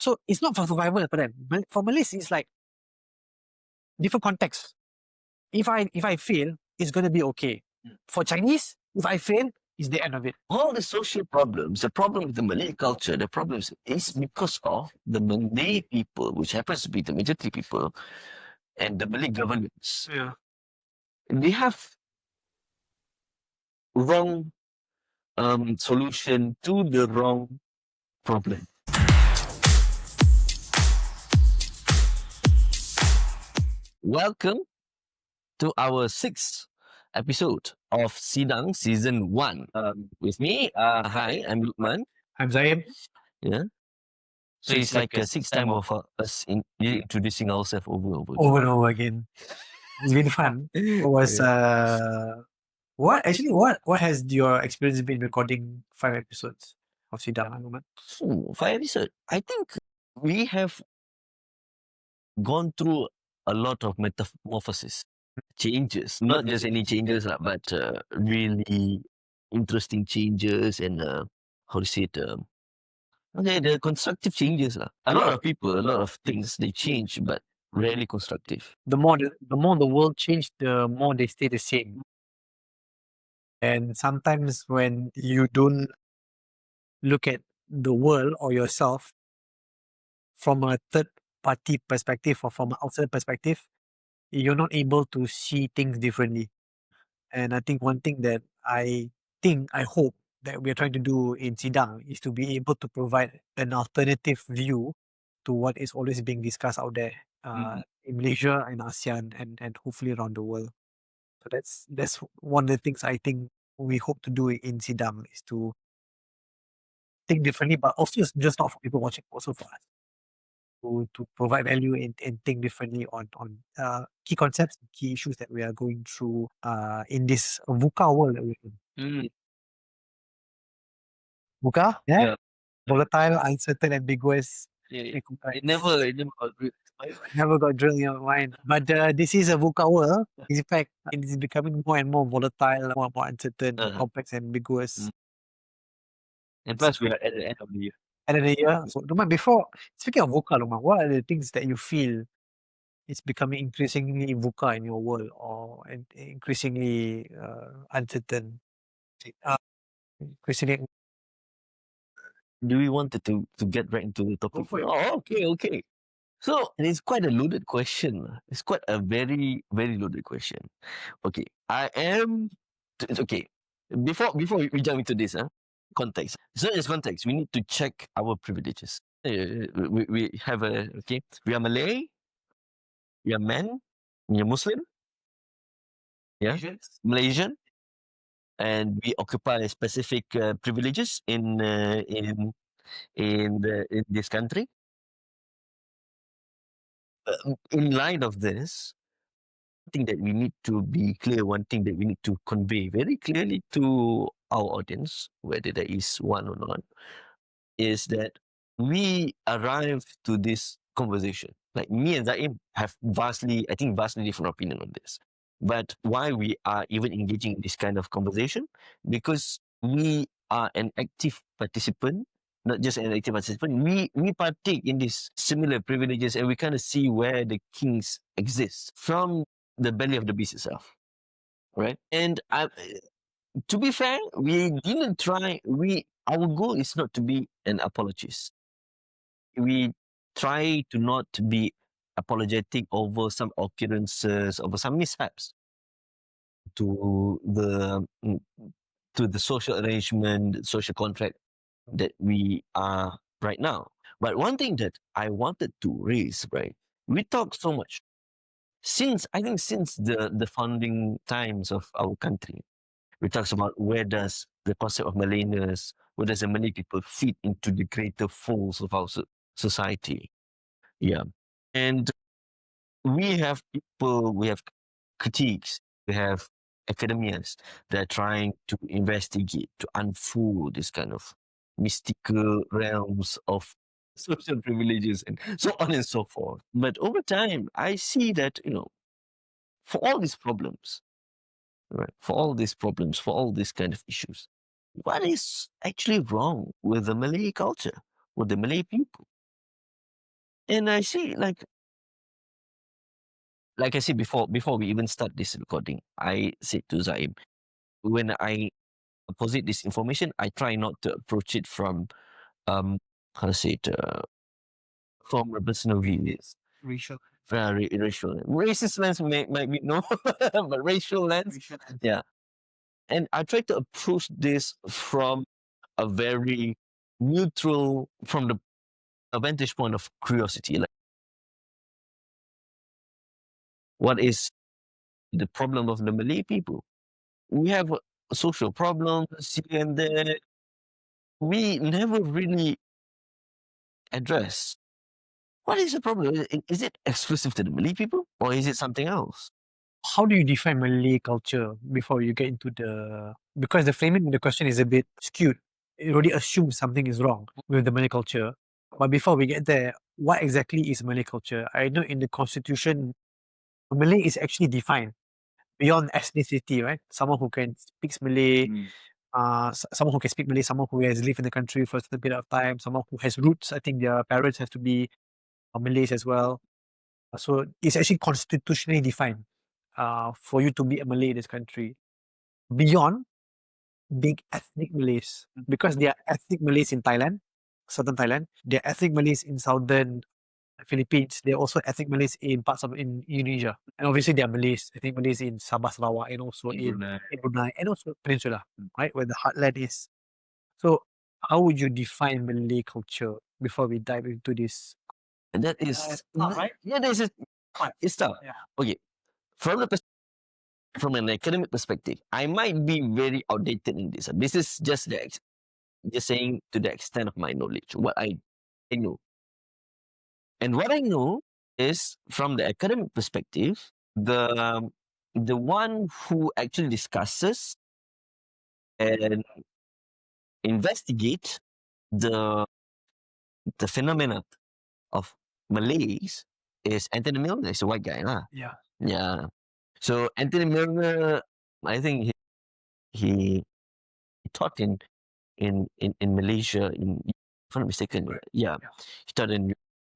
So it's not for survival for them. For Malays, it's like different context. If I fail, it's gonna be okay. For Chinese, if I fail, it's the end of it. All the social problems, the problem with the Malay culture, the problems is because of the Malay people, which happens to be the majority people, and the Malay governments. Yeah. They have wrong solution to the wrong problem. Welcome to our sixth episode of Sidang Season 1. With me, hi, I'm Luqman. I'm Zaim. Yeah. So it's like a sixth time of us introducing ourselves over and over again. It's been fun. It was what has your experience been recording 5 episodes of Sidang, Ahmad? 5 episodes. I think we have gone through a lot of metamorphosis, changes, not just any changes, but really interesting changes and how to say it, okay, the constructive changes. A lot of people, a lot of things, they change, but rarely constructive. The more the world changed, the more they stay the same. And sometimes when you don't look at the world or yourself from a third party perspective or from an outside perspective, you're not able to see things differently. And I think one thing that I hope that we're trying to do in Sidang is to be able to provide an alternative view to what is always being discussed out there in Malaysia and ASEAN and hopefully around the world. So that's one of the things I think we hope to do in Sidang is to think differently, but also just not for people watching, also for us to provide value and think differently on key concepts, key issues that we are going through in this VUCA world that we're in. VUCA, yeah? Volatile, uncertain, ambiguous. It incomplex. never Never got drilled in your mind. But this is a VUCA world. In fact, it is becoming more and more volatile, more and more uncertain, complex, ambiguous. And plus, we are at the end of the year. End of the year. So, Luqman, before speaking of VUCA, Luqman, what are the things that you feel it's becoming increasingly VUCA in your world or increasingly uncertain? Increasingly. Do we want to get right into the topic? Oh, okay. So it's quite a loaded question. It's quite a very, very loaded question. Okay, okay. Before we jump into this, context. So as context, we need to check our privileges. We have we are Malay, we are men, we are Muslim, yeah, Malaysian, and we occupy specific privileges in this country. In light of this, I think that we need to be clear. One thing that we need to convey very clearly to our audience, whether there is one or not, is that we arrive to this conversation. Like me and Zaim have vastly different opinion on this. But why we are even engaging in this kind of conversation? Because we are an active participant, not just an active participant. We partake in these similar privileges and we kind of see where the kings exist from the belly of the beast itself. Right? And to be fair, we didn't try, our goal is not to be an apologist. We try to not be apologetic over some occurrences, over some mishaps to the social arrangement, social contract that we are right now. But one thing that I wanted to raise, right? We talk so much since the founding times of our country. We talk about where does the concept of Malayness, where does the Malay people fit into the greater folds of our society. Yeah. And we have people, we have critiques, we have academians that are trying to investigate, to unfold this kind of mystical realms of social privileges and so on and so forth. But over time, I see that, for all these problems, right, for all these kind of issues, what is actually wrong with the Malay culture, with the Malay people? And I see, like I said before we even start this recording, I said to Zaim, when I posit this information, I try not to approach it from how to say it, from a personal views. Racial. Racial. Racist lens might be no, but racial lens. Yeah. And I try to approach this from a very neutral, from the a vantage point of curiosity. Like, what is the problem of the Malay people? We have social problems here and there. We never really address what is the problem. Is it exclusive to the Malay people, or is it something else? How do you define Malay culture before you get into the, because the framing of the question is a bit skewed. It already assumes something is wrong with the Malay culture. But before we get there, what exactly is Malay culture? I know in the constitution, Malay is actually defined beyond ethnicity, right? Someone who can speak Malay, someone who can speak Malay, someone who has lived in the country for a certain period of time, someone who has roots. I think their parents have to be Malays as well. So it's actually constitutionally defined for you to be a Malay in this country. Beyond being ethnic Malays, because there are ethnic Malays in Thailand, southern Thailand. There are ethnic Malays in southern Philippines. There are also ethnic Malays in parts of in Indonesia, and obviously there are Malays, ethnic Malays in Sabah, Sarawak, and also in Brunei, and also Peninsula, right, where the heartland is. So, how would you define Malay culture before we dive into this? And that is Right? yeah, that is it's tough. Yeah. Okay, from from an academic perspective, I might be very outdated in this. This is just just saying to the extent of my knowledge, what I know. And what I know is from the academic perspective, the one who actually discusses and investigate the phenomena of Malays is Anthony Milner. He's a white guy, lah. Yeah. Yeah. So Anthony Milner, I think he taught in Malaysia, if I'm not mistaken. Right. Yeah. Yeah. He taught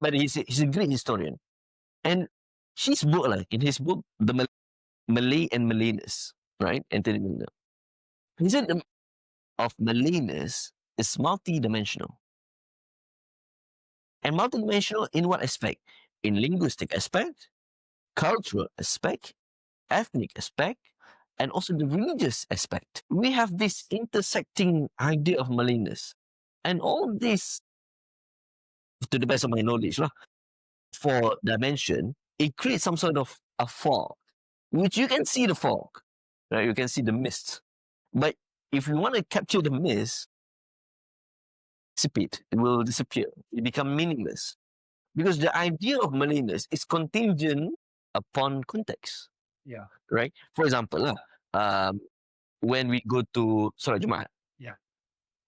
but he's a great historian. And his book, like in his book, The Malay and Malayness, right? Anthony Milner. He said of Malayness is multi-dimensional. And multi-dimensional in what aspect? In linguistic aspect, cultural aspect, ethnic aspect, and also the religious aspect. We have this intersecting idea of Malayness. And all this, to the best of my knowledge, for dimension, it creates some sort of a fog, which you can see the fog, right? You can see the mist. But if you want to capture the mist, dissipate. It will disappear. It become meaningless. Because the idea of Malayness is contingent upon context. Yeah. Right? For example, when we go to Solat Jumaat. Yeah.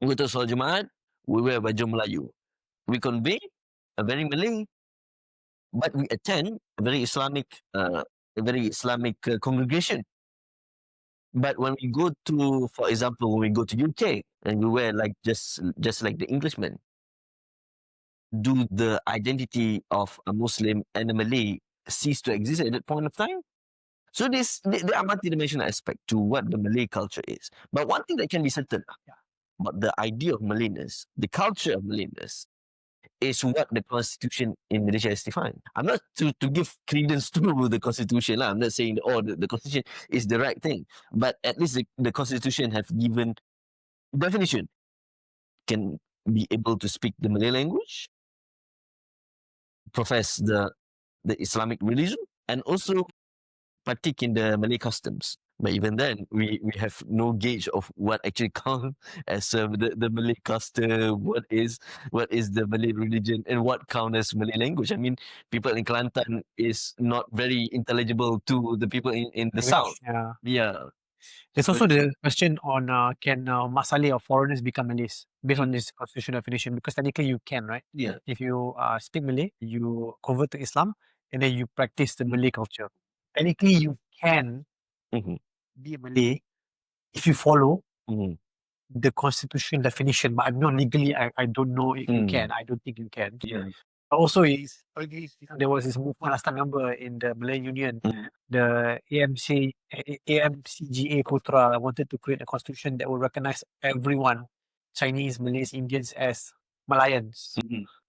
We go to Solat Jumaat, we wear baju Melayu. We convey a very Malay, but we attend a very Islamic congregation. But when we go to, for example, when we go to UK and we wear like just like the Englishman, do the identity of a Muslim and a Malay cease to exist at that point of time? So there are multi-dimensional aspect to what the Malay culture is. But one thing that can be certain, but the idea of Malayness, the culture of Malayness, is what the constitution in Malaysia has defined. I'm not to give credence to the constitution. I'm not saying the constitution is the right thing, but at least the constitution have given definition. Can be able to speak the Malay language, profess the Islamic religion, and also partake in the Malay customs. But even then, we have no gauge of what actually counts as the Malay custom, what is the Malay religion, and what counts as Malay language. I mean, people in Kelantan is not very intelligible to the people in the south. Yeah. Yeah. There's also the question on can Masalay or foreigners become Malays based on this constitutional definition, because technically you can, right? Yeah. If you speak Malay, you convert to Islam, and then you practice the Malay culture. Technically, you can Mhm. be a Malay if you follow Mhm. the constitution definition, but I'm not legally, I don't know if you can. I don't think you can. Yeah. Also, there was this movement last time, remember, in the Malay Union, the AMCGA Putra wanted to create a constitution that would recognize everyone, Chinese, Malays, Indians, as Malayans,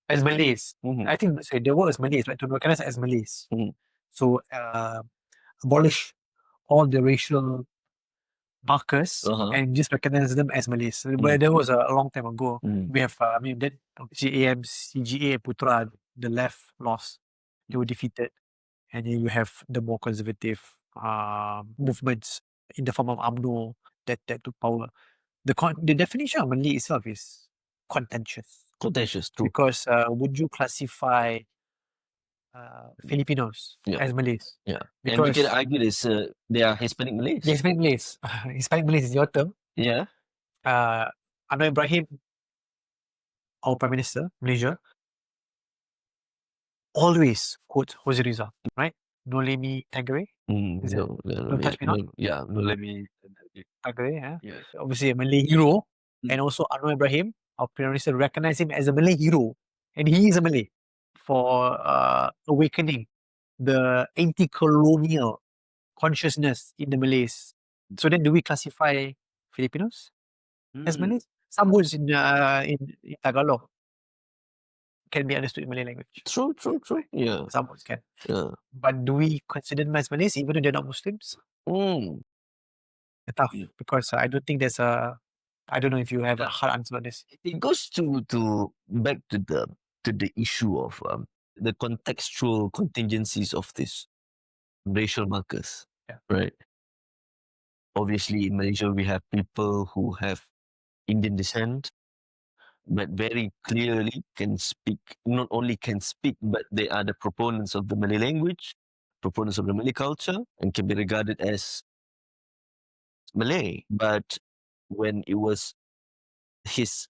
as Malays. I think, sorry, the word is Malays, right? To recognize as Malays. So, abolish all the racial markers and just recognize them as Malays. But that was a long time ago. We have, I mean, that obviously AMCGA Putra, the left lost. They were defeated. And then you have the more conservative movements in the form of UMNO that took power. The definition of Malay itself is contentious. Contentious, true. Because would you classify Filipinos Yeah. as Malays? Yeah. And we can argue this, they are Hispanic Malays. Yeah, Hispanic Malays. Hispanic Malays is your term. Yeah. Anwar Ibrahim, our Prime Minister, Malaysia, always quotes Jose Rizal, right? No let me Tagare. Is it? Don't touch me not. Yeah, no let me. Tagare, yeah. Yes. Obviously a Malay hero. And also Anwar Ibrahim, our Prime Minister, recognized him as a Malay hero. And he is a Malay for awakening the anti-colonial consciousness in the Malays. So then do we classify Filipinos as Malays? Some words in Tagalog can be understood in Malay language. True. Yeah. Some words can. Yeah. But do we consider them as Malays even though they're not Muslims? Tough, because I don't think there's I don't know if you have a hard answer on this. It goes to back to the issue of the contextual contingencies of this racial markers. Yeah. Right. Obviously, in Malaysia, we have people who have Indian descent, but very clearly can speak, not only can speak, but they are the proponents of the Malay language, proponents of the Malay culture, and can be regarded as Malay. But when it was his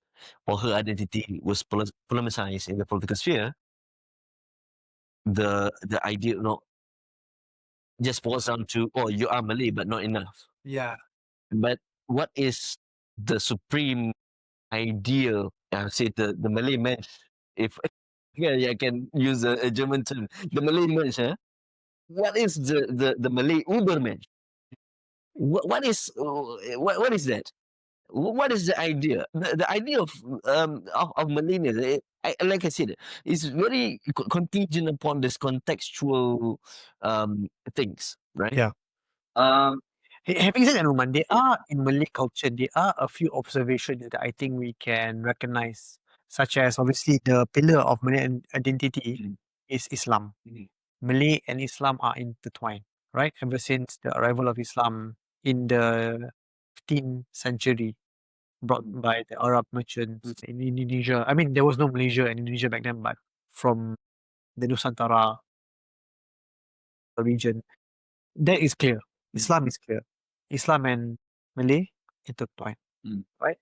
or her identity was polemicized in the political sphere, the idea, just boils down to, oh, you are Malay, but not enough. Yeah. But what is the supreme ideal? I say the Malay mensch. If I can use a German term, the Malay mensch. What is the Malay Ubermensch? What is that? What is the idea? The idea of Malayness, like I said, is very contingent upon this contextual things, right? Yeah. Having said that, Numan, there are in Malay culture, there are a few observations that I think we can recognize, such as obviously the pillar of Malay identity is Islam. Malay and Islam are intertwined, right? Ever since the arrival of Islam in the 15th century, brought by the Arab merchants in Indonesia. I mean, there was no Malaysia and Indonesia back then, but from the Nusantara region, that is clear. Islam is clear. Islam and Malay intertwined, right?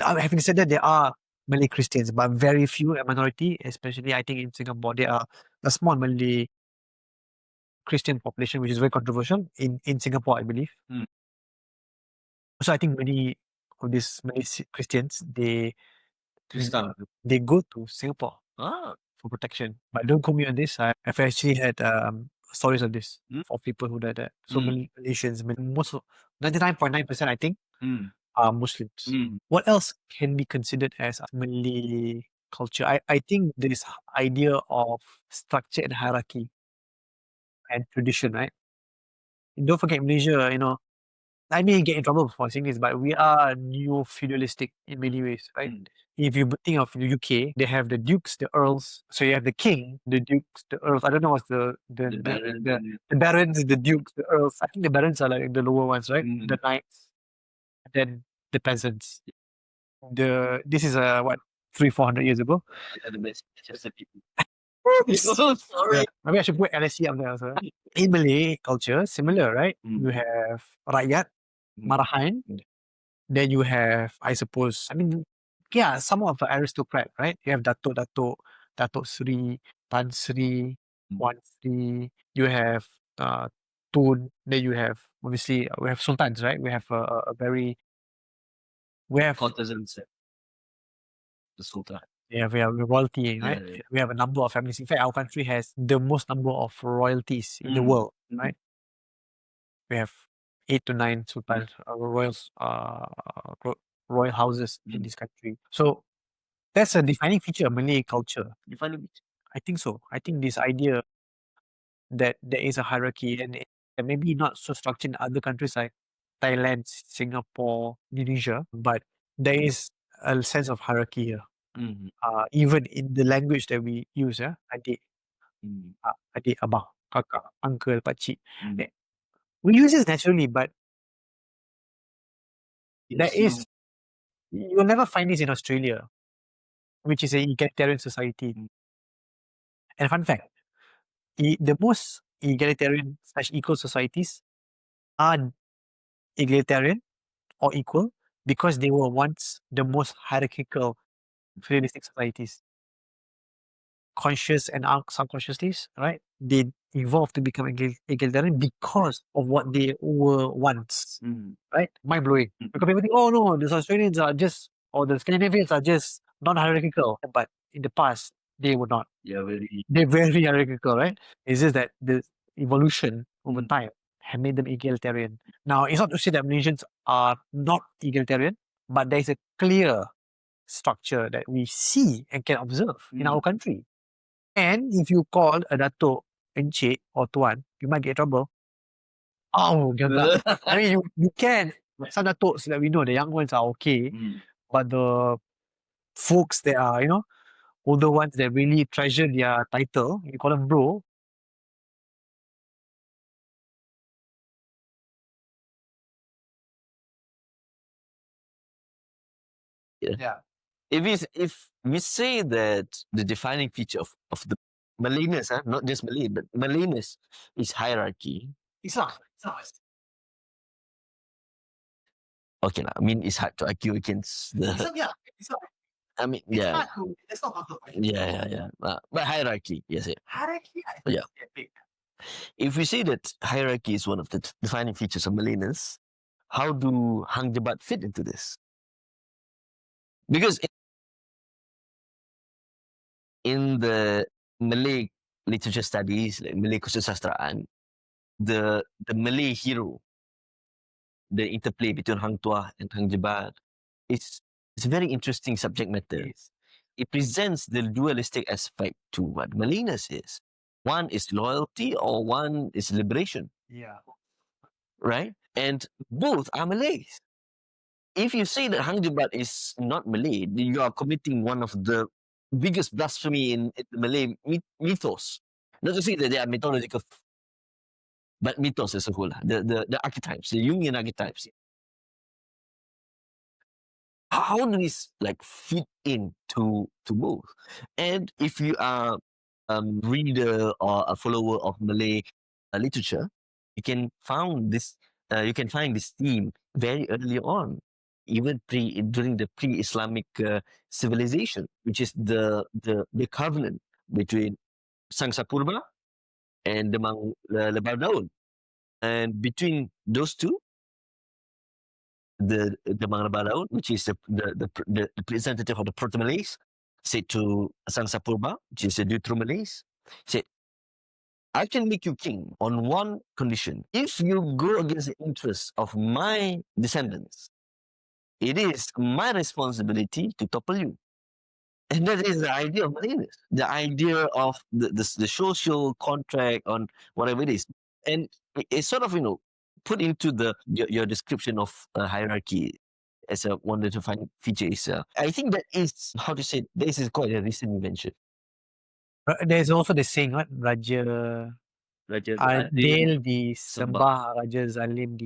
Having said that, there are Malay Christians, but very few, a minority, especially I think in Singapore. There are a small Malay Christian population, which is very controversial in Singapore, I believe. So I think many of these Malay Christians, they go to Singapore for protection. But don't quote me on this. I've actually had stories of this for people who did that. So Malaysians, most 99.9%, I think, are Muslims. What else can be considered as Malay culture? I think this idea of structure and hierarchy and tradition, right? And don't forget Malaysia, I may get in trouble for saying this, but we are neo-feudalistic in many ways, right? If you think of the UK, they have the dukes, the earls. So you have the king, the dukes, the earls. I don't know what's the barons, the dukes, the earls. I think the barons are like the lower ones, right? The knights, then the peasants. This is 300-400 years ago. Sorry. Yeah. Maybe I should put LSE up there also. In Malay culture, similar, right? You have rakyat, marahan. Then you have, I suppose, some of the aristocrat, right? You have Datuk Sri, Tan Sri, Wan Sri. You have Tun. Then you have, obviously, we have sultans, right? We have we have Courtesans. The Sultan. we have royalty, right? Yeah. We have a number of families. In fact, our country has the most number of royalties in the world, right? We have 8 to 9 sultans, royal houses in this country. So that's a defining feature of Malay culture. I think so. I think this idea that there is a hierarchy and maybe not so structured in other countries like Thailand, Singapore, Indonesia, but there is a sense of hierarchy here. Even in the language that we use, adik, adik, abang, kakak, uncle, pakcik. We use this naturally, but there is, you'll never find this in Australia, which is an egalitarian society. And fun fact, the most egalitarian slash equal societies are egalitarian or equal because they were once the most hierarchical feudalistic societies. Conscious and subconsciously, right? They evolved to become egalitarian because of what they were once, right? Mind blowing. Because people think, oh no, the Australians are just, or the Scandinavians are just non-hierarchical. But in the past, they were not. They're very hierarchical, right? It's just that the evolution over time had made them egalitarian. Now, it's not to say that Malaysians are not egalitarian, but there's a clear structure that we see and can observe in our country. And if you call a datuk encik or tuan, you might get trouble. Oh, gagak. I mean, you can. Some datuk that we know, the young ones are okay, but the folks that are, older ones that really treasure their title, you call them bro. Yeah. If we say that the defining feature of the Malayness, not just Malay, but Malayness is hierarchy. It's not. Okay, I mean it's hard to argue against the. It's not. I mean, It's yeah, hard to. It's not hard to. yeah. But hierarchy, yes. Hierarchy. Yeah. If we say that hierarchy is one of the defining features of Malayness, how do Hang Jebat fit into this? Because in the Malay literature studies, like Malay Kesusastraan, the Malay hero, the interplay between Hang Tuah and Hang Jebat, it's a very interesting subject matter. It presents the dualistic aspect to what Malayness is. One is loyalty or one is liberation. Yeah. Right? And both are Malays. If you say that Hang Jebat is not Malay, you are committing one of the biggest blasphemy in the Malay mythos. Not to say that they are mythological, but mythos as a whole. The archetypes, the Jungian archetypes. How do these like fit into both? And if you are a reader or a follower of Malay literature, you can find this. You can find this theme very early on, even during the pre-Islamic civilization, which is the covenant between Sangsa Purba and Demang Lebar Daun, and between those two, the Demang Lebar Daun, which is the representative of the Proto-Malays, said to Sangsa Purba, which is the Deutero-Malays, said, I can make you king on one condition. If you go against the interests of my descendants, it is my responsibility to topple you. And that is the idea of Malayness, the idea of the social contract on whatever it is. And it's sort of, put into your description of hierarchy as a one defining feature is, I think that is, how to say, this is quite a recent invention. There's also the saying, what? Raja Adil disembah, Raja Zalim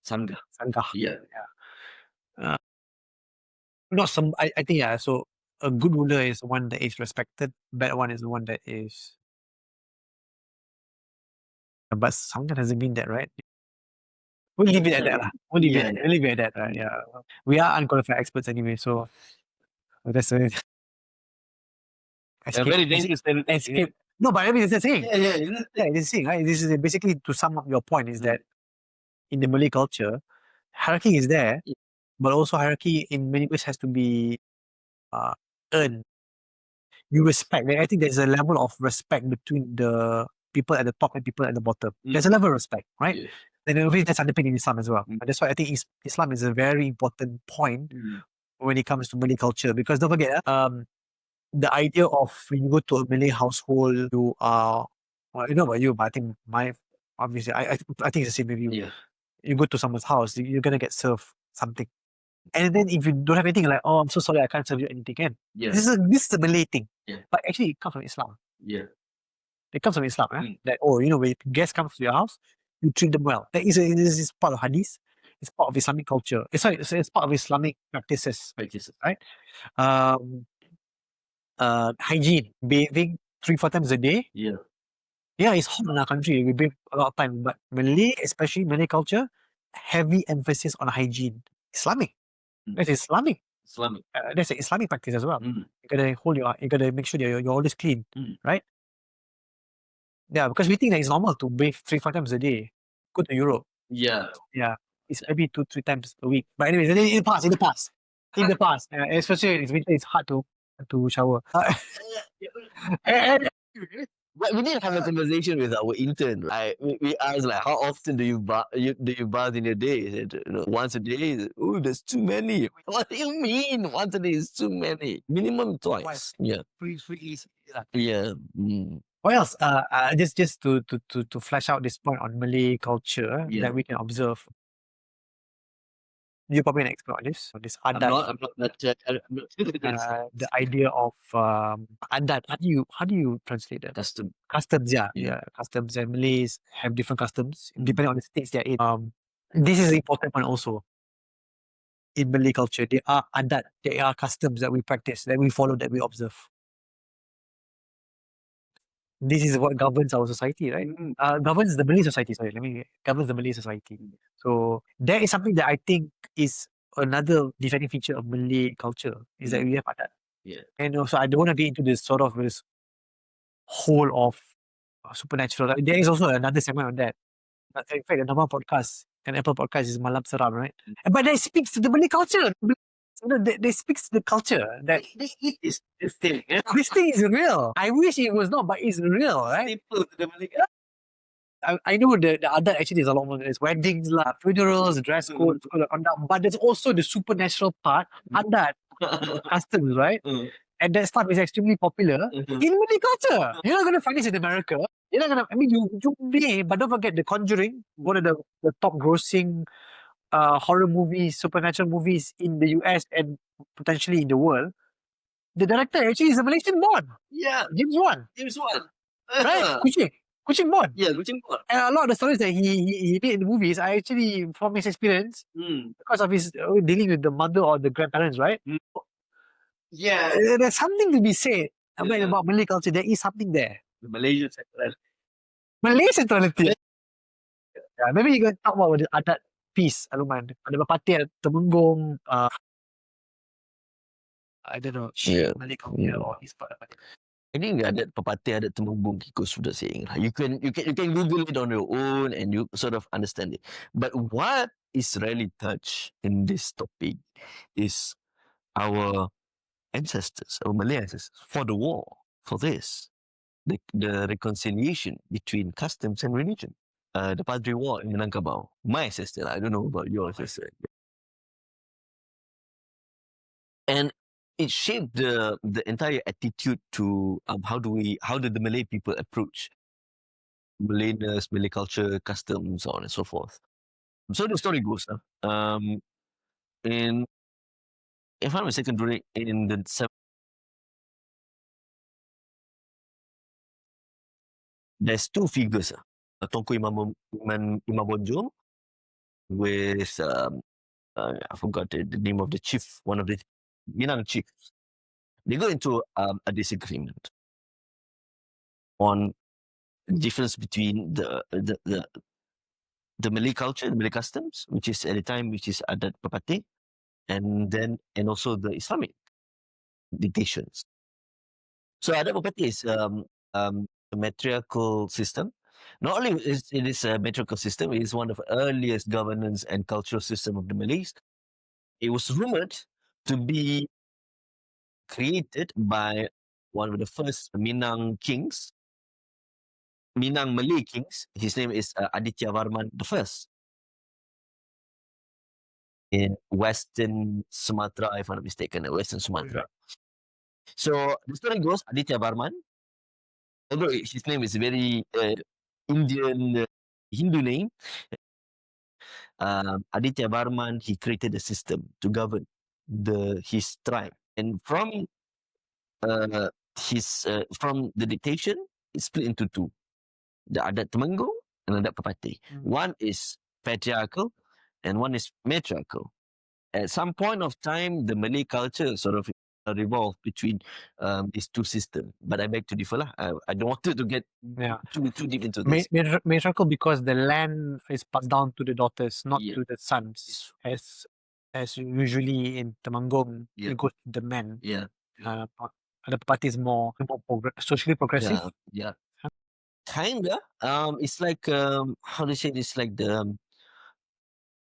Sanggah. sanggah. Yeah. Not some. I think so a good ruler is one that is respected. Bad one is the one that is. But Sanggah doesn't mean that, right? We'll leave it at that. We'll leave it at that. Right? Yeah. We are unqualified experts anyway, so that's a escape. Very dangerous. Escape. No, but I mean, it's the thing. Yeah, it's the thing, right? This is basically to sum up your point is that in the Malay culture, hierarchy is there, but also hierarchy in many ways has to be earned. you respect. I think there's a level of respect between the people at the top and people at the bottom. There's a level of respect, right? Yes. And obviously that's underpinned in Islam as well. And that's why I think Islam is a very important point when it comes to Malay culture, because don't forget, the idea of when you go to a Malay household, you are, well, I don't know about you, but I think obviously, I think it's the same with you. Yeah. You go to someone's house, you're gonna get served something. And then if you don't have anything, like, oh, I'm so sorry, I can't serve you anything. Can Yeah. this is a Malay thing, Yeah. but actually it comes from Islam. Yeah. It comes from Islam. That, oh, when guests come to your house, you treat them well. That is part of Hadith. It's part of Islamic culture. It's part of Islamic practices, right? Hygiene, bathing 3-4 times a day. Yeah. Yeah, it's hot in our country. We bathe a lot of time, but Malay, especially Malay culture, heavy emphasis on hygiene. Islamic. That's Islamic. That's an Islamic practice as well. You gotta make sure that you're always clean, right? Yeah, because we think that it's normal to bathe 3-4 times a day. Go to Europe. Yeah. Yeah, it's maybe 2-3 times a week. But anyways, in the past, especially in winter, it's hard to shower. And But we need to have a conversation with our intern. Right? We ask like, how often do you bath in a day? He said, once a day. Oh, that's too many. What do you mean? Once a day is too many. Minimum twice. Yeah. free easy. Yeah. What else? Just to flesh out this point on Malay culture that we can observe. You're probably an expert on this adat. I'm not The idea of adat. How do you translate that? Custom. Customs, yeah. Customs, and Malays have different customs depending on the states they're in. This is an important one also. In Malay culture, there are adat, there are customs that we practice, that we follow, that we observe. This is what governs our society, right? Governs the Malay society. Governs the Malay society. So that is something that I think is another defining feature of Malay culture, is that we have adat. Yeah. And also, I don't want to get into this sort of this whole of supernatural. There is also another segment on that. In fact, the number podcast and Apple podcast is Malam Seram, right? But that speaks to the Malay culture. They speaks to the culture that This thing. this thing is real. I wish it was not, but it's real, right? I know the other actually is a lot more. There's weddings, funerals, dress code, code of conduct, but there's also the supernatural part, adat, customs, right? And that stuff is extremely popular in Malay culture. You're not going to find this in America. You're not going to, I mean, you may, but don't forget The Conjuring, one of the top grossing horror movies, supernatural movies in the US and potentially in the world. The director actually is a Malaysian born. Yeah. James Wan. Right? Kuching born. Yeah, Kuching born. And a lot of the stories that he made in the movies are actually from his experience because of his dealing with the mother or the grandparents, right? Yeah. There's something to be said about Malay culture. There is something there. The Malaysian centrality. Malay centrality. Yeah, maybe you can talk about the adat piece, Luqman. Ada berpati, ada temenggung, I don't know, Malay culture or his part. I think adat pepatih, adat temenggung goes without saying. You can Google it on your own and you sort of understand it. But what is really touched in this topic is our ancestors, our Malay ancestors, for the war, for this, the reconciliation between customs and religion. The Padri War in Minangkabau. My ancestor, I don't know about your ancestor. And it shaped the entire attitude to how did the Malay people approach Malayness, Malay culture, customs, so on and so forth. So the story goes, in if I'm mistaken, in the there's two figures, Tunku Imam Bonjol with I forgot the name of the chief, one of the Minang chiefs. They go into a disagreement on the difference between the Malay culture, the Malay customs, which is at the time adat pepatih, and also the Islamic dictations. So adat pepatih is a matriarchal system. Not only is it a matriarchal system, it is one of the earliest governance and cultural system of the Malays. It was rumored to be created by one of the first Minang kings, Minang Malay kings. His name is Aditya Varman the First in Western Sumatra, if I'm not mistaken, Western Sumatra. So the story goes, Aditya Varman, although his name is a very Indian Hindu name, Aditya Varman, he created a system to govern his tribe, and uh, from the dictation, it's split into two: the Adat Temenggung and Adat Pepati. One is patriarchal, and one is matriarchal. At some point of time, the Malay culture sort of revolved between these two systems. But I beg to differ lah. I don't want to get too deep into this. Matriarchal because the land is passed down to the daughters, not Yeah. to the sons, as usually in Temanggung, Yeah. it goes to the men. Yeah. The party is more socially progressive. Yeah. Kinda. It's like how to say it? It's like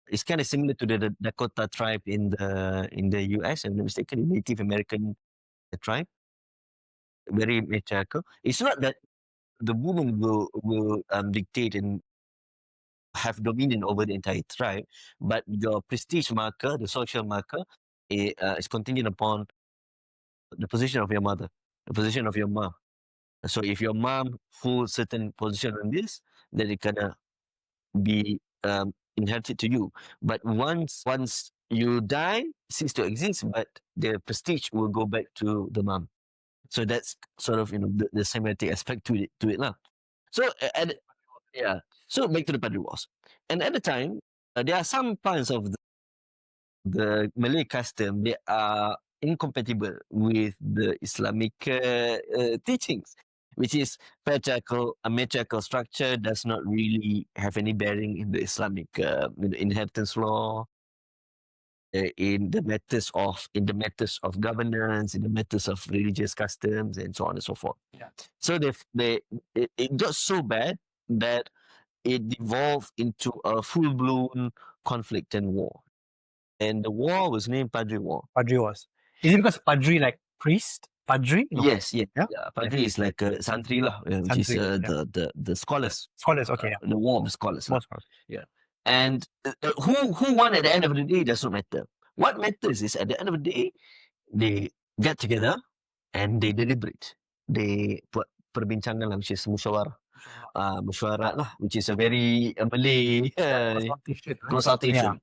it's kind of similar to the Dakota tribe in the US, if I'm not mistaken, Native American tribe. Very matriarchal. It's not that the woman will dictate and have dominion over the entire tribe, but your prestige marker, the social marker, is contingent upon the position of your mother, the position of your mom. So if your mom holds certain position on this, then it gonna be inherited to you. But once you die, it cease to exist, but the prestige will go back to the mom. So that's sort of the semantic aspect to it lah. So so back to the Padri Wars, and at the time there are some parts of the Malay custom they are incompatible with the Islamic teachings, which is patriarchal. A matriarchal structure does not really have any bearing in the Islamic inheritance law, in the matters of governance, in the matters of religious customs, and so on and so forth. Yeah. So it got so bad that it devolved into a full-blown conflict and war. And the war was named Padri War. Padri Wars. Is it because Padri like priest? Padri? No. Yes. Padri is like a santri lah, which is Santri, the scholars. Scholars, okay. The war of the scholars. More lah. scholars. Yeah. And who won at the end of the day does not matter. What matters is at the end of the day, they get together and they deliberate. They buat perbincangan lah, which is musyawarah. Musyawarah lah, which is a very Malay consultation.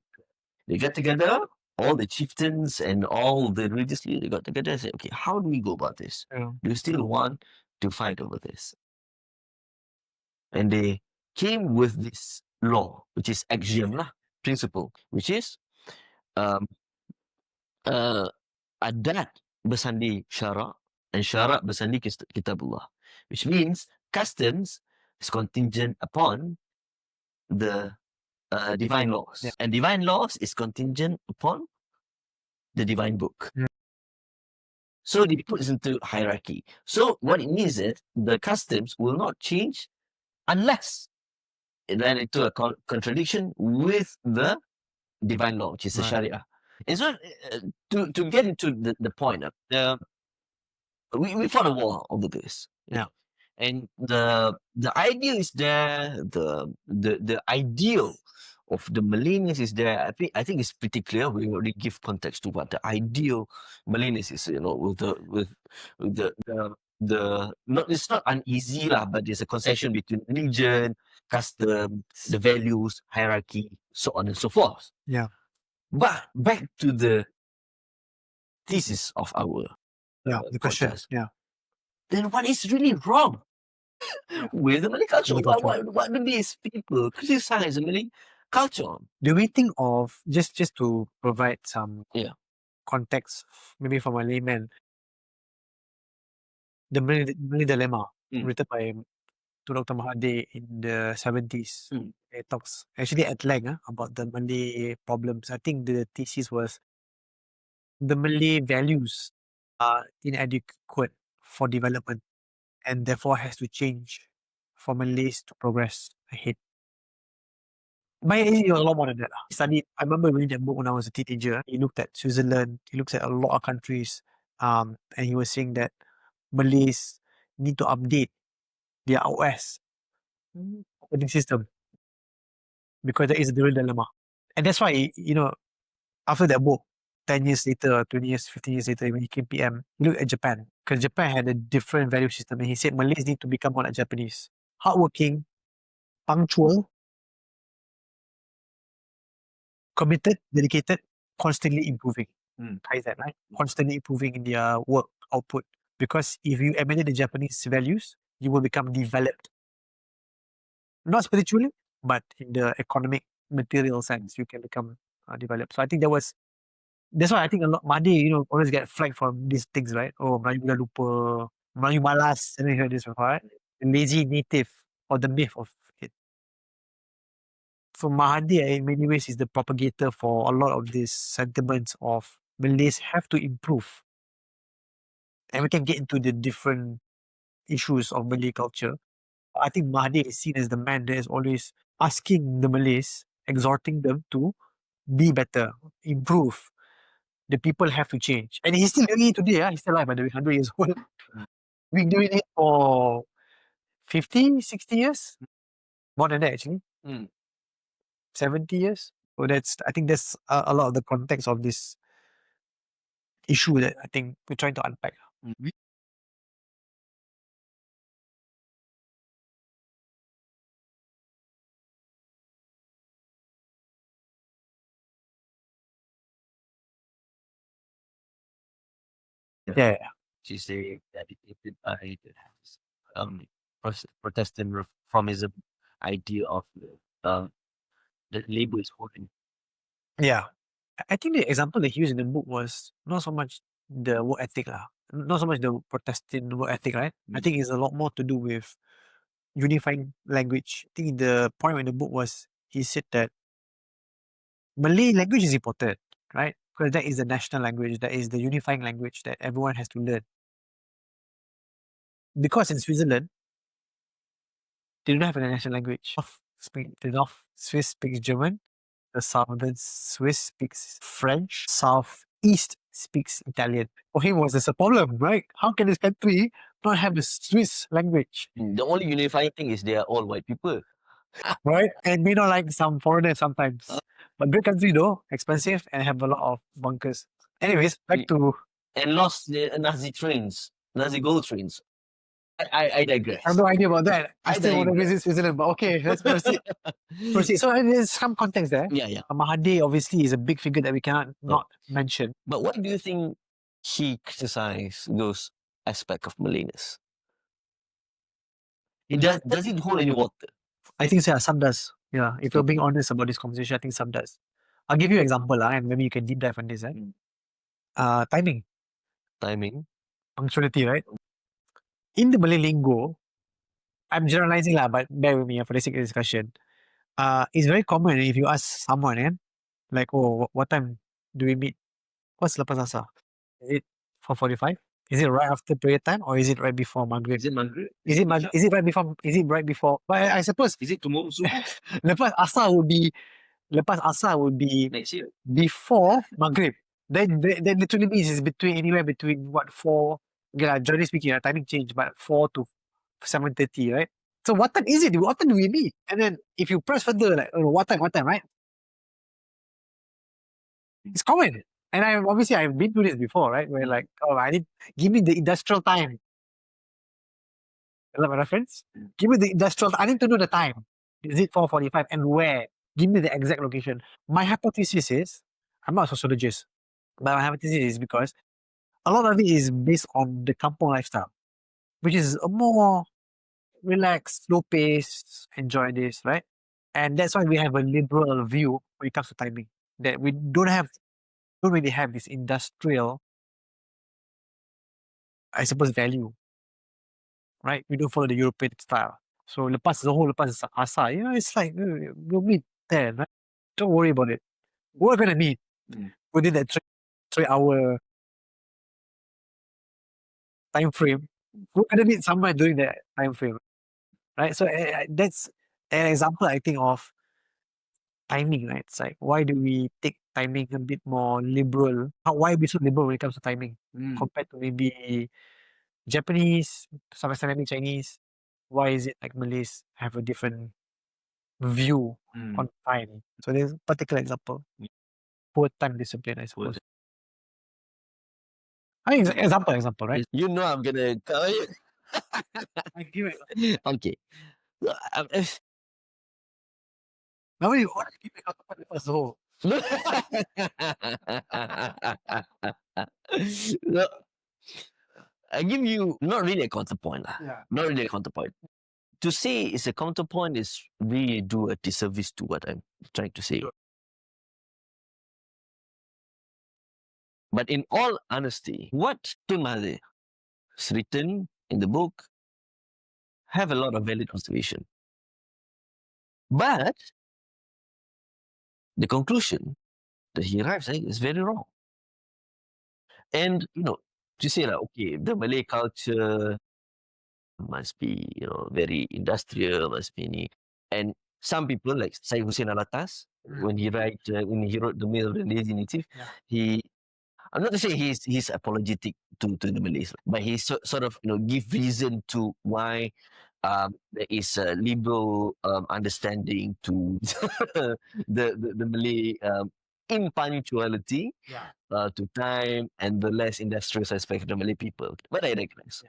They get together, all the chieftains and all the religious leaders, they got together and said, okay, how do we go about this? Yeah. Do you still want to fight over this? And they came with this law, which is axiom lah, principle, which is adat bersandi syarak and syarak bersandi kitabullah, which means customs is contingent upon the divine laws, and divine laws is contingent upon the divine book. So they put it into hierarchy. So what it means is the customs will not change unless it ran into a contradiction with the divine law, which is the Sharia. And so to get into the point, we fought a war over this. Yeah. And the ideal is there, the ideal of the Malayness is there. I think it's pretty clear. We already give context to what the ideal Malayness is, with the not, it's not uneasy lah, but there's a concession between religion, custom, the values, hierarchy, so on and so forth. Yeah. But back to the thesis of our the question. podcast. Yeah. Then what is really wrong with the Malay culture? What do these people criticize the Malay culture on? Do we think of, just to provide some Yeah. context, maybe for my layman, the Malay Dilemma, written by Dr. Mahathir in the 70s. It talks actually at length about the Malay problems. I think the thesis was the Malay values are inadequate for development and therefore has to change for Malays to progress ahead. But it was a lot more than that. I remember reading that book when I was a teenager. He looked at Switzerland, he looks at a lot of countries, and he was saying that Malays need to update their OS operating system because there is a real dilemma. And that's why, after that book, 10 years later, 20 years, 15 years later, when he came PM, he looked at Japan because Japan had a different value system. And he said Malays need to become more like Japanese. Hardworking, punctual, committed, dedicated, constantly improving. Kaizen, right? Constantly improving in their work output. Because if you emulate the Japanese values, you will become developed. Not spiritually, but in the economic material sense, you can become developed. So I think that's why I think a lot Madi, always get flagged for these things, right? Oh, Melayu dah lupa, Melayu malas, and you heard this before, right? The lazy native or the myth of it. So Mahathir, in many ways, is the propagator for a lot of these sentiments of Malays have to improve. And we can get into the different issues of Malay culture. I think Mahathir is seen as the man that is always asking the Malays, exhorting them to be better, improve. The people have to change. And he's still doing it today. He's still alive, by the way, 100 years old. Been doing it for 50, 60 years. More than that, actually. 70 years. So I think that's a lot of the context of this issue that I think we're trying to unpack. Yeah. She's very dedicated by Protestant reformism idea of the labor is holding. Yeah. I think the example they used in the book was not so much the work ethic, not so much the Protestant work ethic, right? I think it's a lot more to do with unifying language. I think the point in the book was he said that Malay language is important, right? Because that is the national language, that is the unifying language that everyone has to learn. Because in Switzerland, they don't have a national language. The North Swiss speaks German, the Southern Swiss speaks French, Southeast speaks Italian. For him, was this a problem, right? How can this country not have a Swiss language? The only unifying thing is they are all white people. Right? And may not like some foreigners sometimes. But great country though, expensive and have a lot of bunkers. Anyways, back to And lost the Nazi trains, Nazi gold trains. I digress. I have no idea about that. I I still want to digress. visit Switzerland, but okay, let's proceed. So there's some context there. Yeah. Mahathir obviously is a big figure that we cannot not mention. But what do you think he criticized those aspects of Malayness? Does it hold any water? I think so, yeah, some does. Yeah, if you're being honest about this conversation, I think some does. I'll give you an example, and maybe you can deep dive on this. Timing, punctuality, right? In the Malay lingo, I'm generalizing lah, but bear with me for the sake of discussion. It's very common if you ask someone, like, oh, what time do we meet? What's lepas asar? Is it 4:45? Is it right after prayer time or is it right before Maghrib? Is it Maghrib? Is it right before? Is it right before? But I suppose Is it tomorrow subuh? lepas asar would be Next year. before Maghrib. Then that literally means it's anywhere between what 4. Okay, generally speaking, timing change, but 4 to 7:30, right? So what time is it? What time do we meet? And then if you press further, like what time, right? It's common. And I've been through this before, right? Where like, give me the industrial time. I love my reference. Give me the industrial. I need to know the time. Is it 4:45 and where? Give me the exact location. My hypothesis is, I'm not a sociologist, but my hypothesis is because a lot of it is based on the kampong lifestyle, which is a more relaxed, slow pace, enjoy this, right? And that's why we have a liberal view when it comes to timing. That we don't really have this industrial, I suppose, value, right? We don't follow the European style. So lepas asar, it's like we'll meet there, right? Don't worry about it. We're gonna meet within that 3 hour time frame. We're gonna meet somewhere during that time frame, right? So that's an example, I think, of timing, right? It's like, why do we take timing a bit more liberal? Why are we so liberal when it comes to timing compared to maybe Japanese, some extent maybe Chinese. Why is it like Malays have a different view on time? So there's a particular example. Poor time discipline, I suppose. I mean, example, right? You know I'm gonna cover you. I give it. Okay. Now you want to keep it up first whole. No, I give you not really a counterpoint. Yeah. Not really a counterpoint. To say it's a counterpoint is really do a disservice to what I'm trying to say. Sure. But in all honesty, what Mahathir is written in the book have a lot of valid observation. But the conclusion that he arrives at is very wrong. And, to say like, okay, the Malay culture must be, very industrial, must be ni. And some people like Syed Hussein Alatas, when he wrote The Myth of the Lazy Native, I'm not to say he's apologetic to the Malays, but he sort of give reason to why there is a liberal understanding to the Malay impunctuality to time and the less industrious aspect of the Malay people. But I digress.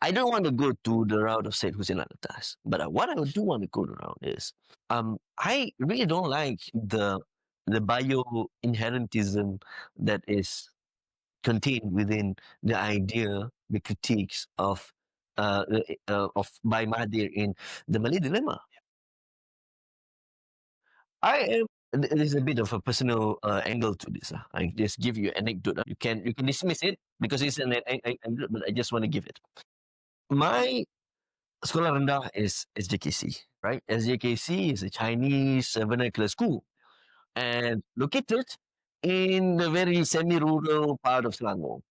I don't want to go to the route of Syed Hussein Alatas, but what I do want to go around is I really don't like the bio-inherentism that is contained within the idea, the critiques of by Mahathir in the Malay Dilemma. There's a bit of a personal angle to this. I just give you an anecdote. You can dismiss it because it's an anecdote, but I just want to give it. My sekolah rendah is SJKC, right? SJKC is a Chinese vernacular school and located in the very semi-rural part of Selangor.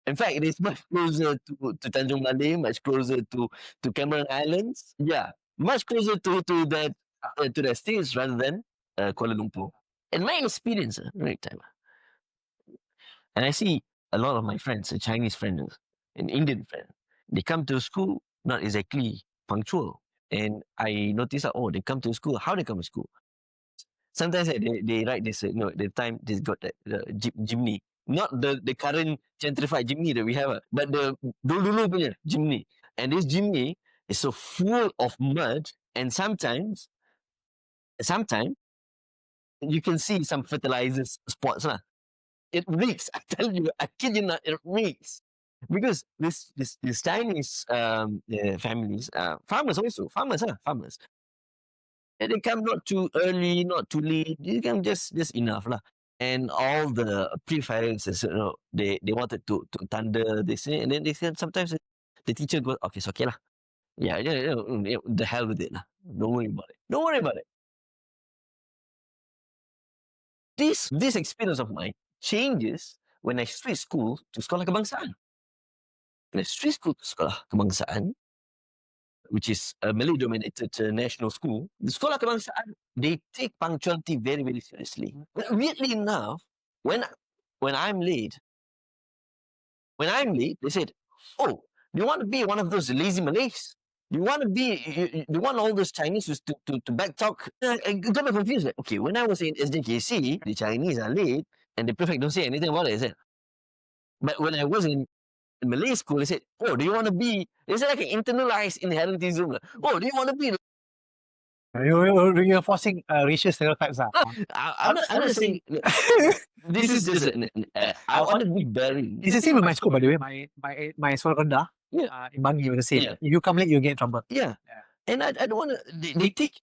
In fact, it is much closer to Tanjung Malay, much closer to Cameron Islands. Yeah, much closer to that states rather than Kuala Lumpur. In my experience, right time, and I see a lot of my friends, Chinese friends, and Indian friends, they come to school not exactly punctual. And I notice that, they come to school. How they come to school? Sometimes they write this, the time they got the Jimny. Not the current gentrified Jimny that we have, but the dulu punya Jimny. And this Jimny is so full of mud, and sometimes you can see some fertilizers spots lah. It reeks. I tell you, I kid you not, it reeks. Because this Chinese families, farmers also, farmers. And they come not too early, not too late. They come just enough lah. And all the preferences, they wanted to thunder this, and then they said sometimes the teacher goes, okay, it's okay lah. Yeah, the hell with it lah. Don't worry about it. Don't worry about it. This experience of mine changes when I switch school to sekolah kebangsaan. When I switch school to sekolah kebangsaan, which is a Malay-dominated national school, the sekolah kebangsaan, they take punctuality very, very seriously. But weirdly enough, when I'm late, they said, "Oh, do you want to be one of those lazy Malays? Do you want to be? You want all those Chinese to backtalk?" I got confused. Like, okay, when I was in SJKC, the Chinese are late, and the prefect don't say anything about it. I said, but when I was in Malay school, they said, "Oh, do you want to be?" It's like an internalized inherentism. Oh, do you want to be? You're forcing racial stereotypes. I'm not saying this is just. I want to be bearing. It's the same with my school, by the way. My sekolah rendah in Bangi was the same. Yeah. If you come late, you get in trouble. Yeah. And I don't want to. They take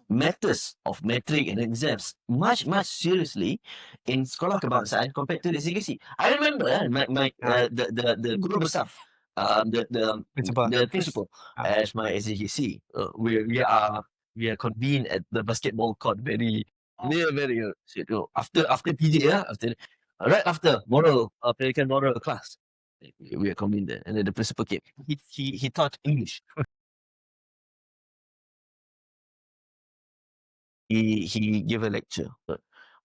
matters of metric and exams much seriously in sekolah kebangsaan compared to the CKC. I remember the guru besar, the principal as my SCKC. We are convened at the basketball court very after PJ right after moral class. We are convened there, and then the principal came. He taught English. He gave a lecture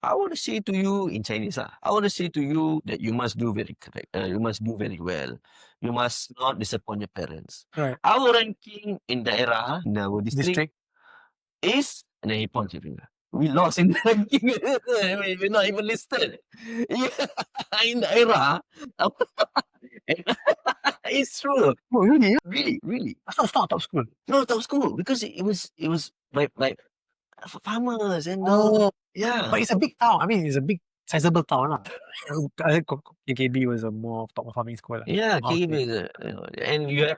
I want to say to you in Chinese, I want to say to you that you must do very correct. You must do very well. You must not disappoint your parents. Right. Our ranking in daerah, in our district, District. is, and then he points your finger. We lost in the ranking. I mean, we're not even listed. Yeah, in daerah. It's true. Oh, really? Really, really. It's not top school. No, top school because it was like farmers and Oh, yeah. but it's a big town. I mean, it's a big, sizable town. Lah. I think KKB was a more top performing school. Lah. Yeah, Okay. KKB is and you have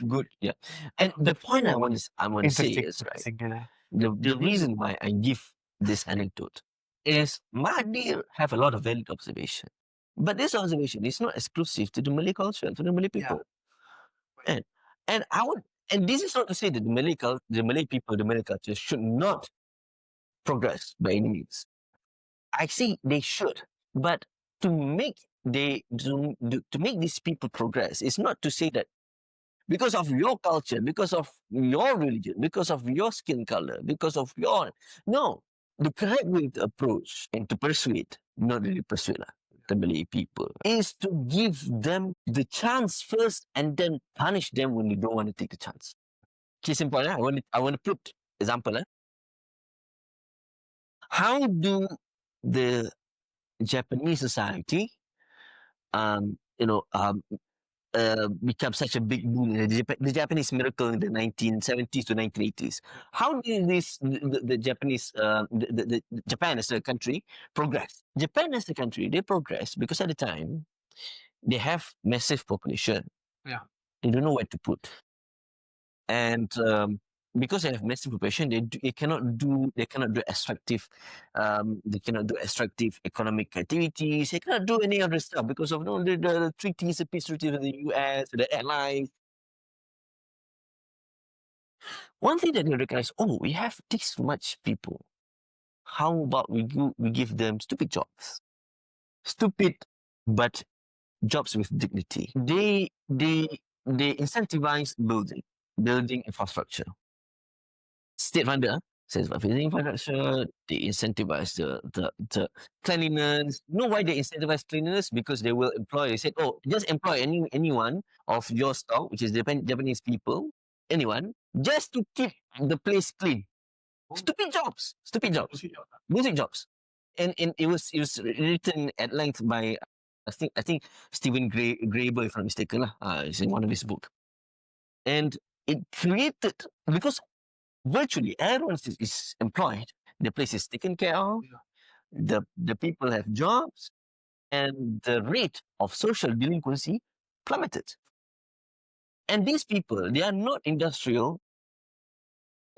good. Yeah, and the point I want to say Interesting. is right. Interesting, yeah. The reason why I give this anecdote is Mahathir have a lot of valid observation, but this observation is not exclusive to the Malay culture, to the Malay people. And and I would, and this is not to say that the Malay people, the Malay culture should not progress by any means. I say they should, but to make to make these people progress is not to say that because of your culture, because of your religion, because of your skin color, because of your no. The correct way to approach and to persuade, not really persuade the Malay people, is to give them the chance first and then punish them when they don't want to take the chance. Case in point, I want to put example. How do the Japanese society, you know, become such a big boom, the Japanese miracle in the 1970s to 1980s. How did the Japanese, Japan as a country progress? Japan as a country, they progress because at the time, they have massive population. Yeah. They don't know where to put. And because they have massive population, they cannot do extractive, they cannot do extractive economic activities. They cannot do any other stuff because of the treaties, the peace treaties with the US, the allies. One thing that they recognize, we have this much people. How about we give them stupid jobs, stupid but jobs with dignity. They incentivize building infrastructure. State funder says about building infrastructure, they incentivize the cleanliness. You know why they incentivize cleanliness? Because they will employ, they said, just employ anyone of your stock, which is Japanese people, anyone, just to keep the place clean. Stupid jobs. Music jobs. And it was written at length by I think Stephen Graeber, if I'm not mistaken. It's in one of his books. And it created, because virtually everyone is employed, the place is taken care of, the people have jobs, and the rate of social delinquency plummeted. And these people, they are not industrial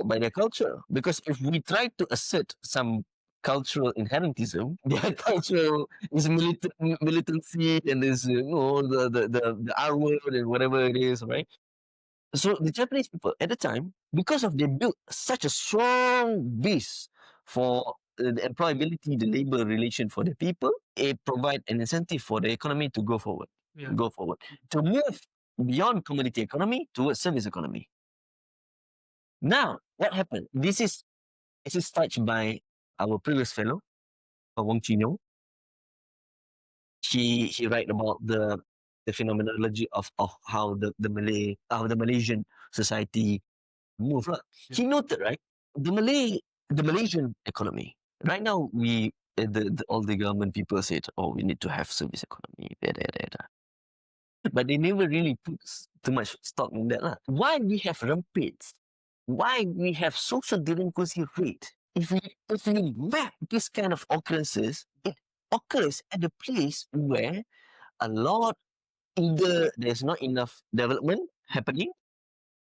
by their culture, because if we try to assert some cultural inherentism, their culture is militancy and is the R word and whatever it is, right? So the Japanese people at the time, because of they built such a strong base for the employability, the labor relation for the people, it provide an incentive for the economy to go forward, to move beyond commodity economy towards service economy. Now, what happened? This is touched by our previous fellow, Wong Chino. He write about the phenomenology of how the Malaysian society move. He noted, right, the Malaysian economy. Right now, all the government people said, we need to have service economy. But they never really put too much stock in that. Why we have rampages? Why we have social delinquency rate? If we map this kind of occurrences, it occurs at a place where a lot, either there's not enough development happening,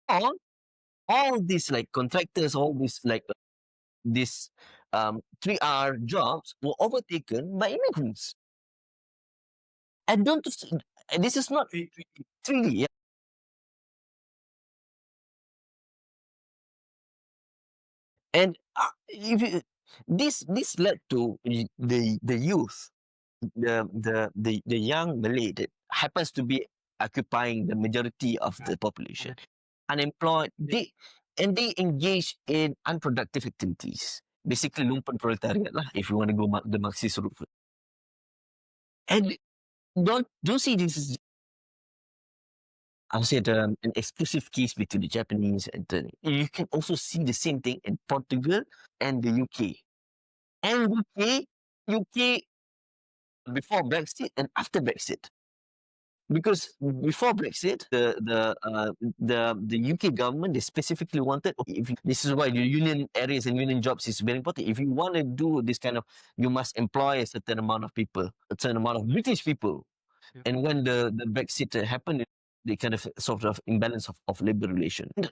or all these like contractors, all these like these 3R jobs were overtaken by immigrants. And this is not 3D. Yeah. And this led to the youth, the young Malay that happens to be occupying the majority of the population, unemployed. They engage in unproductive activities. basically lumpen proletariat lah, if you want to go the Marxist route. And don't see this as, I'll say, an exclusive case between the Japanese and the. You can also see the same thing in Portugal and the UK. And UK before Brexit and after Brexit. Because before Brexit, the UK government, they specifically wanted, okay, this is why the union areas and union jobs is very important. If you want to do this kind of, you must employ a certain amount of people, a certain amount of British people. Yeah. And when the Brexit happened, they kind of sort of imbalance of labor relation. And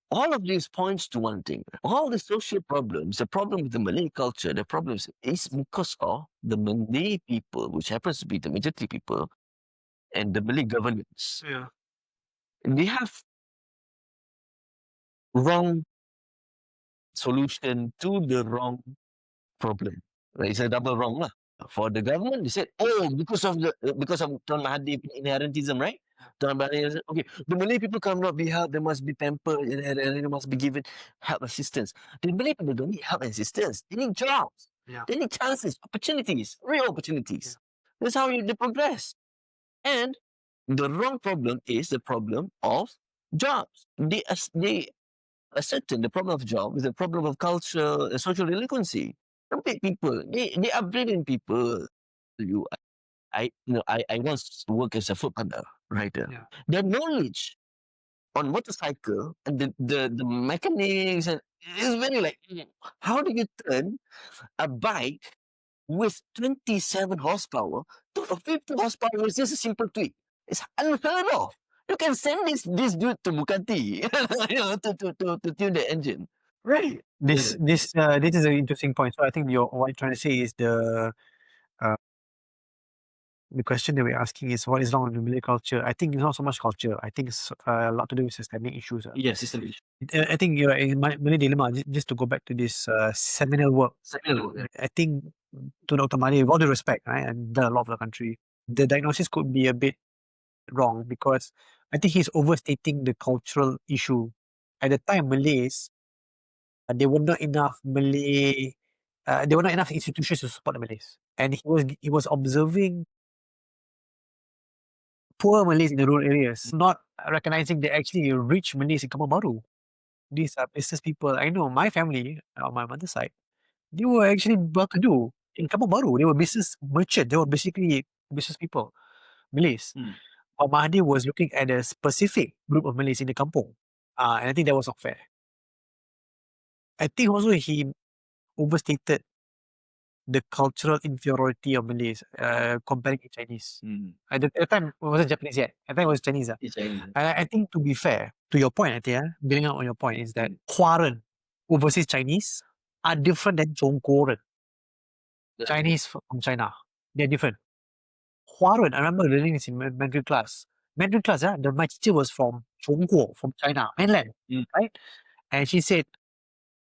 all of these points to one thing. All the social problems, the problem with the Malay culture, the problems is because of the Malay people, which happens to be the majority people, and the Malay governments. Yeah. They have wrong solution to the wrong problem. Right? It's a double wrong lah. For the government, they said, oh, because of Tuan Mahathir inherentism, right? Tuan Mahathir said, okay, the Malay people cannot be helped, they must be pampered, and they must be given help assistance. The Malay people don't need help and assistance. They need jobs. Yeah. They need chances, opportunities, real opportunities. Yeah. That's how they progress. And the wrong problem is the problem of jobs. They ascertain the problem of job is the problem of culture, social delinquency. People, they are brilliant people. I once worked as a food panda writer. Yeah. The knowledge on motorcycle and the mechanics and is very like, how do you turn a bike with 27 horsepower to a 50 horsepower with just a simple tweak? It's unheard of. You can send this dude to Bugatti, to tune the engine. Right. This is an interesting point. So I think what you're trying to say is the question that we're asking is what is wrong with the Malay culture. I think it's not so much culture. I think it's a lot to do with systemic issues. Yes, systemic issues. I think you're in Malay Dilemma, just to go back to this seminal work. I think to Dr. Mani, with all due respect, right, and done a lot of the country, the diagnosis could be a bit wrong because I think he's overstating the cultural issue. At the time, Malays, there were not enough Malay, there were not enough institutions to support the Malays, and he was observing poor Malays in the rural areas, not recognizing the actually rich Malays in Kampung Baru. These are business people. I know my family on my mother's side, they were actually well-to-do in Kampung Baru. They were business merchant. They were basically business people, Malays. But Mahathir was looking at a specific group of Malays in the kampung. And I think that was not fair. I think also he overstated the cultural inferiority of Malays comparing to Chinese. At the time, it wasn't Japanese yet. At the time, it was Chinese. And I think, to be fair, to your point, building up on your point, is that Huaren, overseas Chinese, are different than Zhongguoren. Chinese from China. They're different. Huaren, I remember learning this in Mandarin class. Mandarin class, my teacher was from Zhongguo, from China, mainland, right? And she said,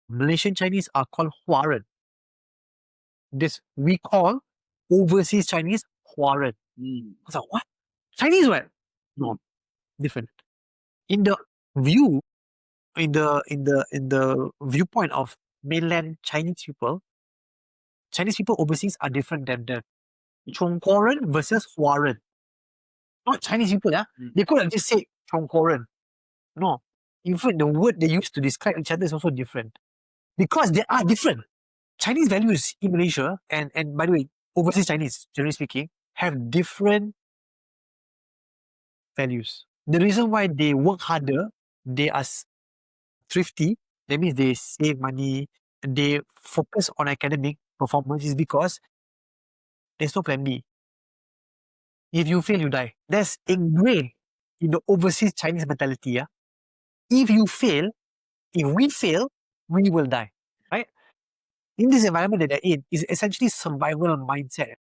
Malaysian Chinese are called Huaren. We call overseas Chinese Huaren. I was like, what? Chinese what? No, different. In the view, in the viewpoint of mainland Chinese people overseas are different than the Zhongguoren versus Huaren. Not Chinese people, They could have just said Zhongguoren. No. In fact, the word they use to describe each other is also different. Because they are different. Chinese values in Malaysia, and by the way, overseas Chinese, generally speaking, have different values. The reason why they work harder, they are thrifty, that means they save money, they focus on academic performance, is because there's no plan B. If you fail, you die. That's ingrained in the overseas Chinese mentality. If you fail, if we fail, we will die. Right? In this environment that they're in, is essentially survival mindset.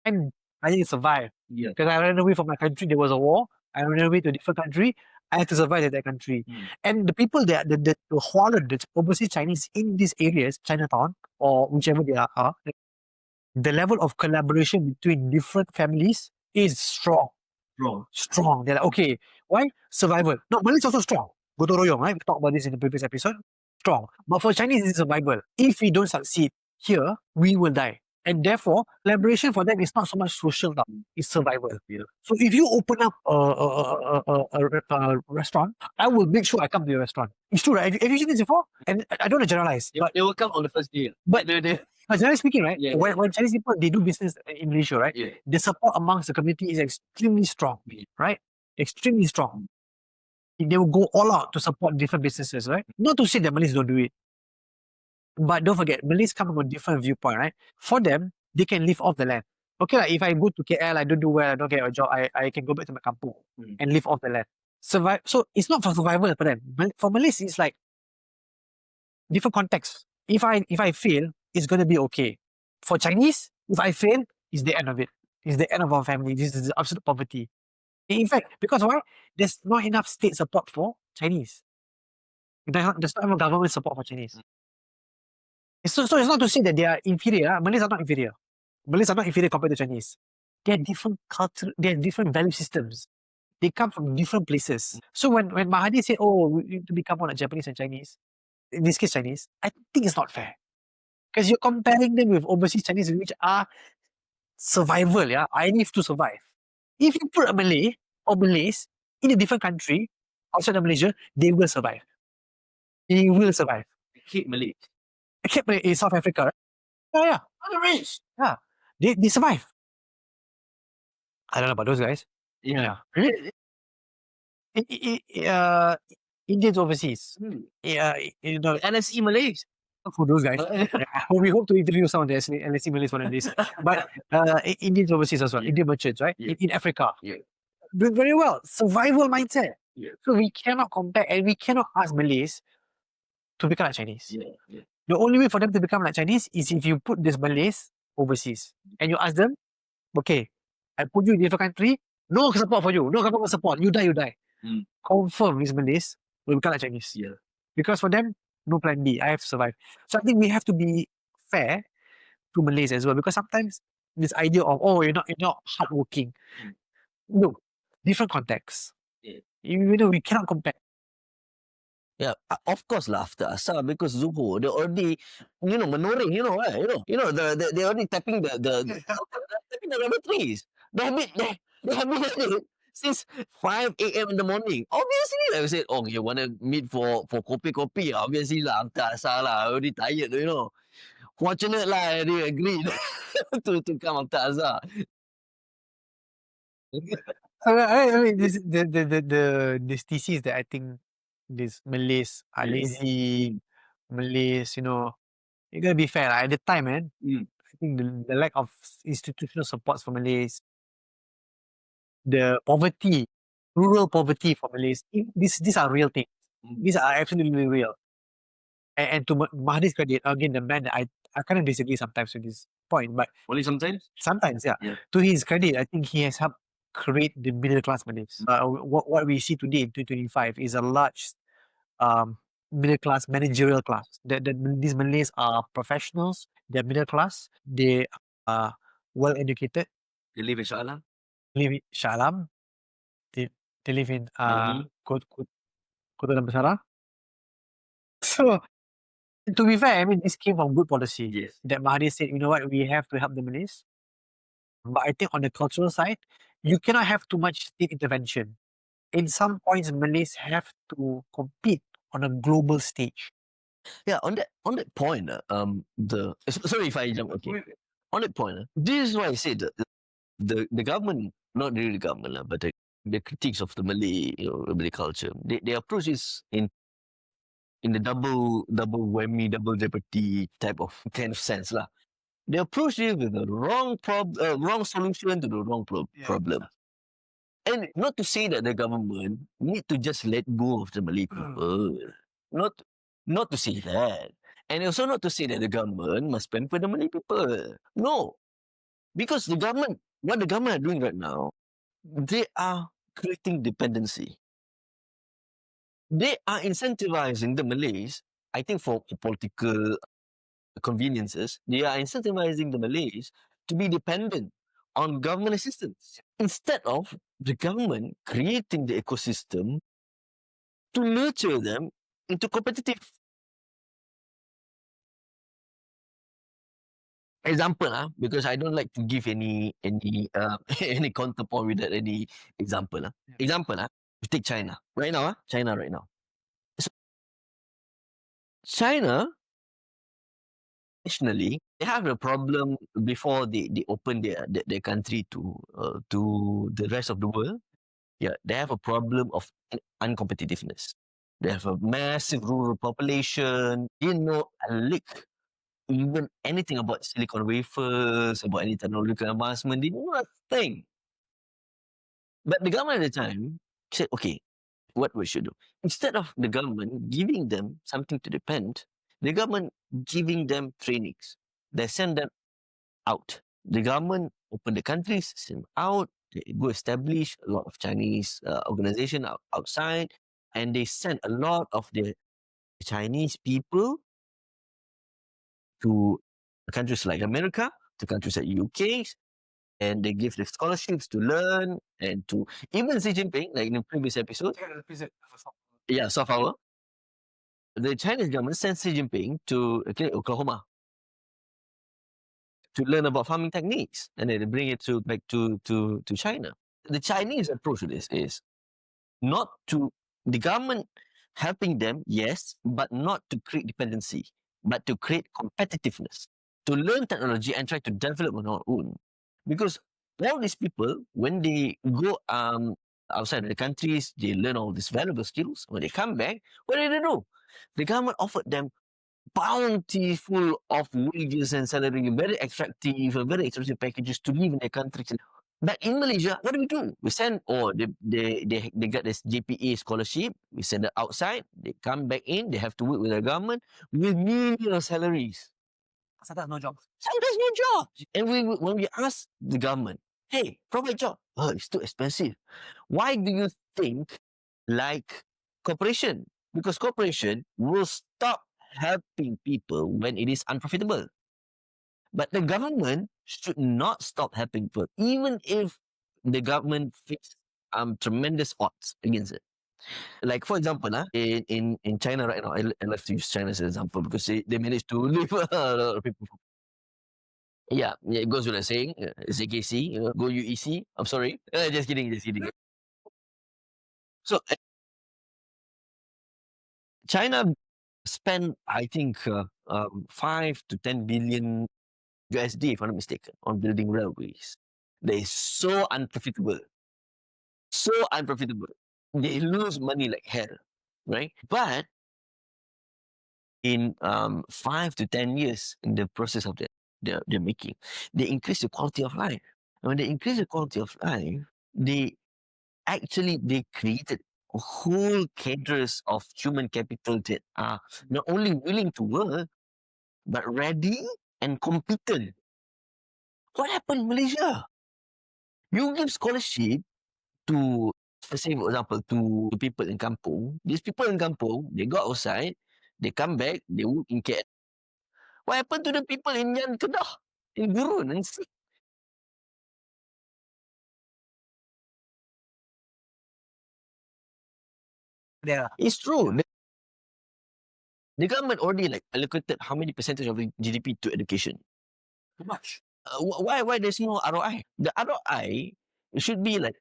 And I need to survive. Because I ran away from my country, there was a war. I ran away to a different country. I had to survive in that country. And the people that the Huaren, the overseas Chinese in these areas, Chinatown, or whichever they are, the level of collaboration between different families is strong. Strong. They're like, okay, why? Survival. No, Malays also strong. Gotong royong, right? We talked about this in the previous episode. strong. But for Chinese, it's survival. If we don't succeed here, we will die. And therefore, collaboration for them is not so much social now, it's survival. Yeah. So if you open up a restaurant, I will make sure I come to your restaurant. It's true, right? Have you seen this before? And I don't want to generalize, but They will come on the first day. but generally speaking, right? Yeah. When Chinese people they do business in Malaysia, right? Yeah. The support amongst the community is extremely strong, right? Extremely strong. They will go all out to support different businesses, right? Not to say that Malays don't do it, but don't forget, Malays come from a different viewpoint, right? For them, they can live off the land. Okay, like if I go to KL, I don't do well, I don't get a job, I can go back to my kampung and live off the land. Survive. So it's not for survival for them. For Malays, it's like different context. If I fail, it's gonna be okay. For Chinese, if I fail, it's the end of it. It's the end of our family. This is absolute poverty. In fact, because why? There's not enough state support for Chinese. There's not enough government support for Chinese. So it's not to say that they are inferior. Malays are not inferior. Malays are not inferior compared to Chinese. They are different culture. They have different value systems. They come from different places. So when Mahathir said, "Oh, we need to become one like Japanese and Chinese," in this case Chinese, I think it's not fair because you're comparing them with overseas Chinese, which are survival. Yeah, I live to survive. If you put a Malay or Malays in a different country outside of Malaysia, they will survive. They will survive. Hate Malay. Except in South Africa, right? Yeah. Underage. Yeah. They survive. I don't know about those guys. Yeah. Indians overseas. Yeah, NSE Malays. for those guys. We hope to interview some of the LSE Malays one of these. But Indians overseas as well, Indian merchants, right? In Africa. Yeah. Doing very well. Survival mindset. Yeah. So we cannot compare and we cannot ask Malays to become like Chinese. Yeah. The only way for them to become like Chinese is if you put these Malays overseas and you ask them, okay, I put you in a different country, no support for you, no government support, you die. Confirm these Malays will become like Chinese. Yeah. Because for them, no plan B, I have to survive. So I think we have to be fair to Malays as well, because sometimes this idea of, oh, you're not hardworking. No, different contexts. Yeah. You know, we cannot compare. Yeah, of course lah after Asar because Zuhur, they're already, menoreh, right? They're already tapping the tapping the laboratories. They have been at it since 5 a.m. in the morning. Obviously, I said, oh, you want to meet for kopi? Obviously lah, after Asar lah, already tired, Fortunate lah, they agreed to come after Asar. I mean, this thesis that I think these Malays are lazy, Malays, you gotta be fair. At the time, man, I think the lack of institutional supports for Malays, the poverty, rural poverty for Malays, these are real things. These are absolutely real. And to Mahathir's credit, again, the man, I kind of disagree sometimes with this point, but Only sometimes? sometimes, yeah. Yeah. To his credit, I think he has helped create the middle class Malays. What we see today in 2025 is a large middle class, managerial class. These Malays are professionals, they're middle class, they are well educated, They live in Shah Alam. live in Shah Alam, they live in Melanie. Kota Damansara. So, to be fair, I mean, this came from good policy. Yes. That Mahathir said, you know what, we have to help the Malays. But I think on the cultural side, you cannot have too much state intervention. In some points, Malays have to compete on a global stage. Yeah, on that point, sorry if I jump. Okay, on that point, this is why I said that the government, not really the government, but the critiques of the Malay, Malay culture, they approach this in the double whammy, double jeopardy type of kind of sense lah. They approach it with the wrong solution to the wrong problem. And not to say that the government need to just let go of the Malay people. Not to say that. And also not to say that the government must pamper the Malay people. No. Because what the government are doing right now, they are creating dependency. They are incentivizing the Malays, I think for political conveniences, they are incentivizing the Malays to be dependent on government assistance instead of the government creating the ecosystem to nurture them into competitive example, because I don't like to give any any counterpoint without any example. Example, we take China. Right now, China right now. So China, nationally, they have a problem before they open their country to the rest of the world. Yeah, they have a problem of uncompetitiveness. They have a massive rural population. They know a lick, even anything about silicon wafers, about any technological advancement. They know nothing. But the government at the time said, okay, what we should do? Instead of the government giving them something to depend, the government giving them trainings. They send them out. The government open the countries, send them out. They go establish a lot of Chinese organization outside, and they send a lot of the Chinese people to countries like America, to countries like UK, and they give the scholarships to learn and to even Xi Jinping, like in the previous episode. Yeah, soft power. The Chinese government sent Xi Jinping to Oklahoma to learn about farming techniques, and then they bring it back to China. The Chinese approach to this is not to the government helping them, yes, but not to create dependency, but to create competitiveness, to learn technology and try to develop on our own. Because all these people, when they go outside of the countries, they learn all these valuable skills. When they come back, what do? The government offered them bountiful of wages and salary, very attractive packages to live in their countries. But in Malaysia, what do? We send, they got this JPA scholarship. We send it outside. They come back in. They have to work with the government with menial salaries. Sometimes no jobs. Sometimes no jobs. And when we ask the government, hey, provide job. Oh, it's too expensive. Why do you think like corporation? Because corporation will stop helping people when it is unprofitable. But the government should not stop helping people, even if the government faces tremendous odds against it. Like for example, in China right now, I love to use China as an example because they managed to live a lot of people. Yeah, it goes without saying, ZKC, go UEC. I'm sorry, just kidding, just kidding. So China spent, I think, 5 to 10 billion USD, if I'm not mistaken, on building railways. They so unprofitable. So unprofitable. They lose money like hell, right? But in 5 to 10 years, in the process of their making, they increase the quality of life. And when they increase the quality of life, they they created a whole cadres of human capital that are not only willing to work, but ready and competent. What happened in Malaysia? You give scholarship to, let's say, for example, to people in kampung. These people in kampung, they go outside, they come back, they work in KL. What happened to the people in Yan Kedah, in Gurun, and Yeah. it's true. The government already like allocated how many percentage of the GDP to education? Too much. Why there's no ROI? The ROI should be like,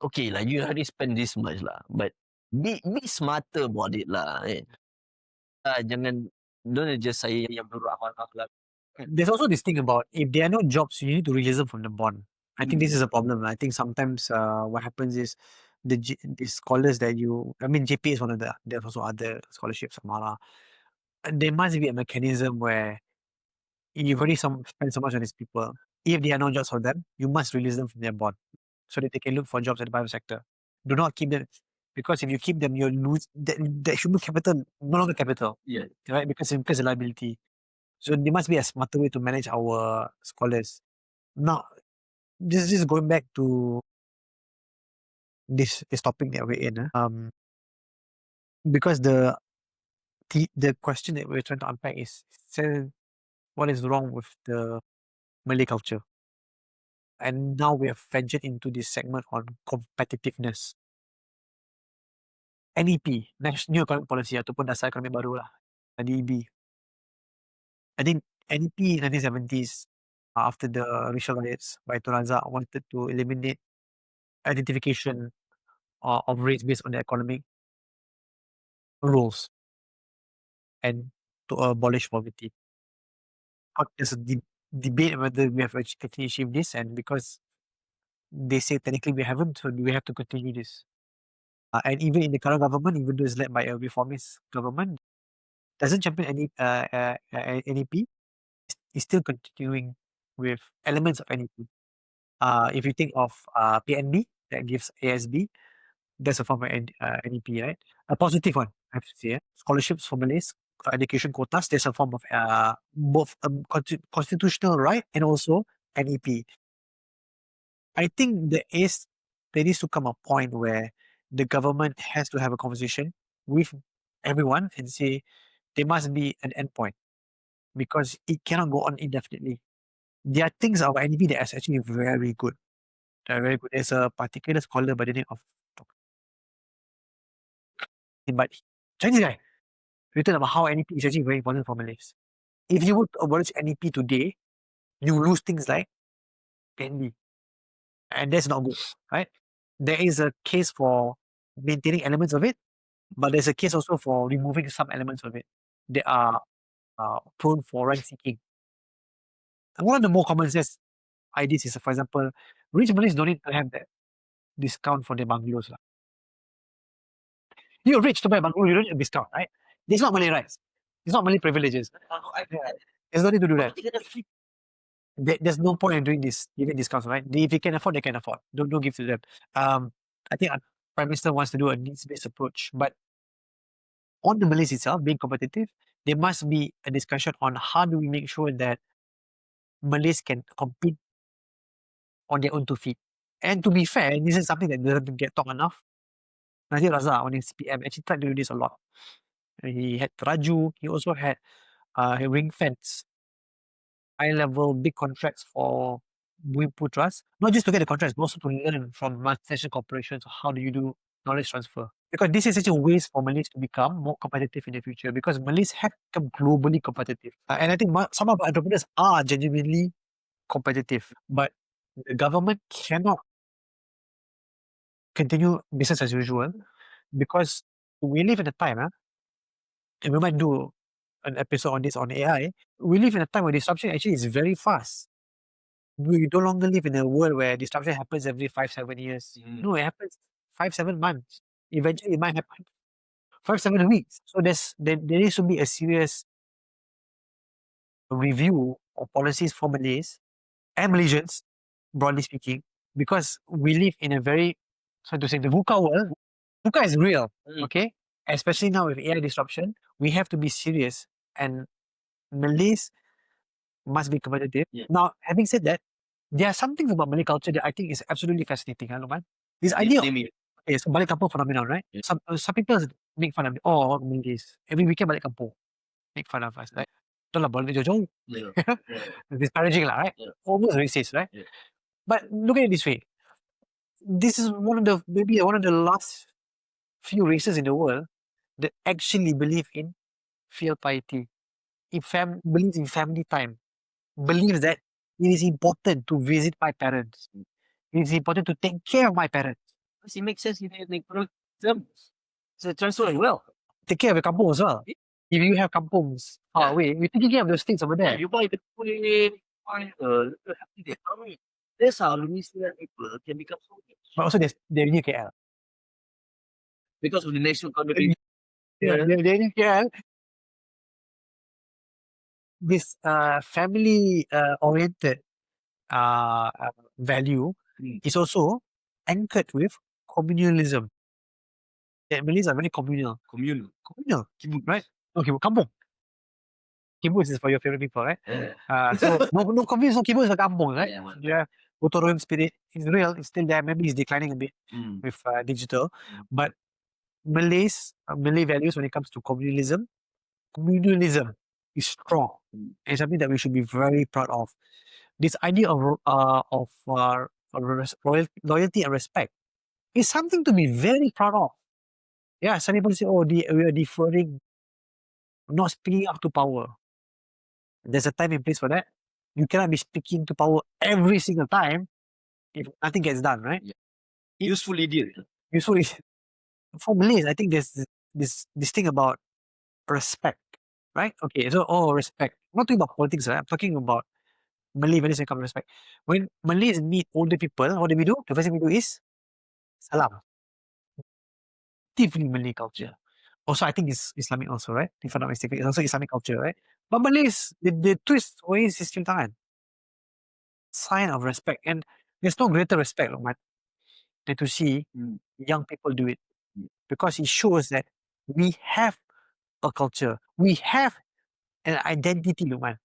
okay lah, you already spend this much lah, but be smarter about it lah. Jangan don't just saya yang beramal lah. There's also this thing about if there are no jobs, you need to release them from the bond. I think this is a problem. I think sometimes what happens is the scholars that I mean, JP is one of there's also other scholarships, Mala. There must be a mechanism where you've already spent so much on these people. If there are no jobs for them, you must release them from their bond so that they can look for jobs in the private sector. Do not keep them, because if you keep them, you lose that human capital, no longer capital. Yeah. Right? Because it becomes a liability. So there must be a smarter way to manage our scholars. Now, this is going back to this topic that we're in. Because the question that we're trying to unpack is what is wrong with the Malay culture. And now we have ventured into this segment on competitiveness. NEP, National Economic Policy ataupun Dasar Ekonomi Baru lah, DEB. I think NEP 1970s after the racial riots by Tun Razak wanted to eliminate identification of race based on the economic rules and to abolish poverty. But there's a debate whether we have actually achieved this, and because they say technically we haven't, so we have to continue this. And even in the current government, even though it's led by a reformist government, doesn't champion any NEP, is still continuing with elements of NEP. If you think of PNB that gives ASB, that's a form of NEP, right? A positive one, I have to say. Scholarships for Malays, education quotas, there's a form of both constitutional right and also NEP. I think there needs to come a point where the government has to have a conversation with everyone and say there must be an endpoint because it cannot go on indefinitely. There are things about NEP that is actually very good. They're very good. There's a particular scholar by the name of but Chinese guy written about how NEP is actually very important for Malays. If you would abolish NEP today, you lose things like PNB. And that's not good, right? There is a case for maintaining elements of it, but there's a case also for removing some elements of it. They are prone for rent seeking. And one of the more common sense ideas is, for example, rich Malays don't need to have that discount for their bungalows. You're rich to buy a bungalow, you don't need a discount, right? It's not Malay rights. It's not Malay privileges. There's no need to do that. There's no point in doing this, giving discounts, right? If you can afford, they can afford. Don't give to them. I think our Prime Minister wants to do a needs-based approach, but on the Malays itself, being competitive, there must be a discussion on how do we make sure that Malays can compete on their own 2 feet. And to be fair, this is something that doesn't get talked enough. Nazir Razak on his PM actually tried to do this a lot. He had Raju, he also had ring fence, high level big contracts for Bumi Putras, not just to get the contracts, but also to learn from multinational corporations how do you do knowledge transfer. Because this is such a ways for Malays to become more competitive in the future because Malays have become globally competitive. And I think some of our entrepreneurs are genuinely competitive, but the government cannot continue business as usual because we live in a time, and we might do an episode on this on AI, we live in a time where disruption actually is very fast. We no longer live in a world where disruption happens every 5-7 years. No, it happens 5-7 months. Eventually, it might happen 5-7 weeks. So there needs to be a serious review of policies for Malays and Malaysians, broadly speaking, because we live in a very, so to say, the VUCA world. VUCA is real, okay? Especially now with AI disruption, we have to be serious, and Malays must be competitive. Now, having said that, there are some things about Malay culture that I think is absolutely fascinating, Luqman. This idea of, okay, so balik kampung phenomenon, right? Some people make fun of it. Oh, Malays. Every weekend balik kampung. Make fun of us. Like, itulah lah, balik jauh-jauh. Disparaging lah, right? Almost racist, right? But look at it this way. This is maybe one of the last few races in the world that actually believe in filial piety. Believes in family time. Believes that it is important to visit my parents. It is important to take care of my parents. It makes sense if you make them. So transfer as well. Take care of your kampung as well. If you have kampungs far away, you're taking care of those things over there. You buy the kuih, that's how Indonesian people can become so rich. But also they're near KL. Because of the national economy. They're near KL. This family oriented value is also anchored with communalism. That Malays are very communal. Communal, right? Okay, kampung. Kibbutz is for your favorite people, right? So no communist, no kibbutz, kampung, right? Yeah, Gotong spirit is real. It's still there. Maybe it's declining a bit with digital, but Malay values when it comes to communalism is strong. And something that we should be very proud of. This idea of loyalty and respect is something to be very proud of. Yeah, some people say, oh, we are deferring, not speaking up to power. There's a time and place for that. You cannot be speaking to power every single time if nothing gets done, right? Yeah. Useful idiot. Useful is for Malays, I think there's this thing about respect, right? Okay, so respect. I'm not talking about politics, right? I'm talking about Malay values when it comes to respect. When Malays meet older people, what do we do? The first thing we do is salam. Deeply Malay culture. Also, I think it's Islamic also, right? If I'm not mistaken, it's also Islamic culture, right? But Malays, the twist always is cium tangan. Sign of respect. And there's no greater respect, Luqman, than to see young people do it. Because it shows that we have a culture. We have an identity, Luqman.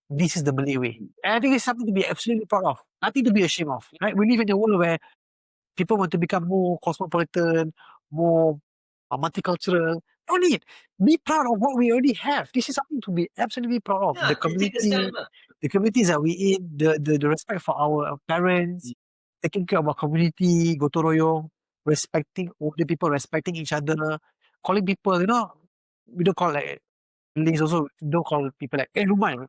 This is the Malay way. And I think it's something to be absolutely proud of. Nothing to be ashamed of. Right? We live in a world where people want to become more cosmopolitan, more multicultural. No need. Be proud of what we already have. This is something to be absolutely proud of. The community, the communities that we in, the respect for our parents, taking care of our community, gotong royong, respecting older people, respecting each other, calling people, we don't call like Malays also, don't call people like, rumah,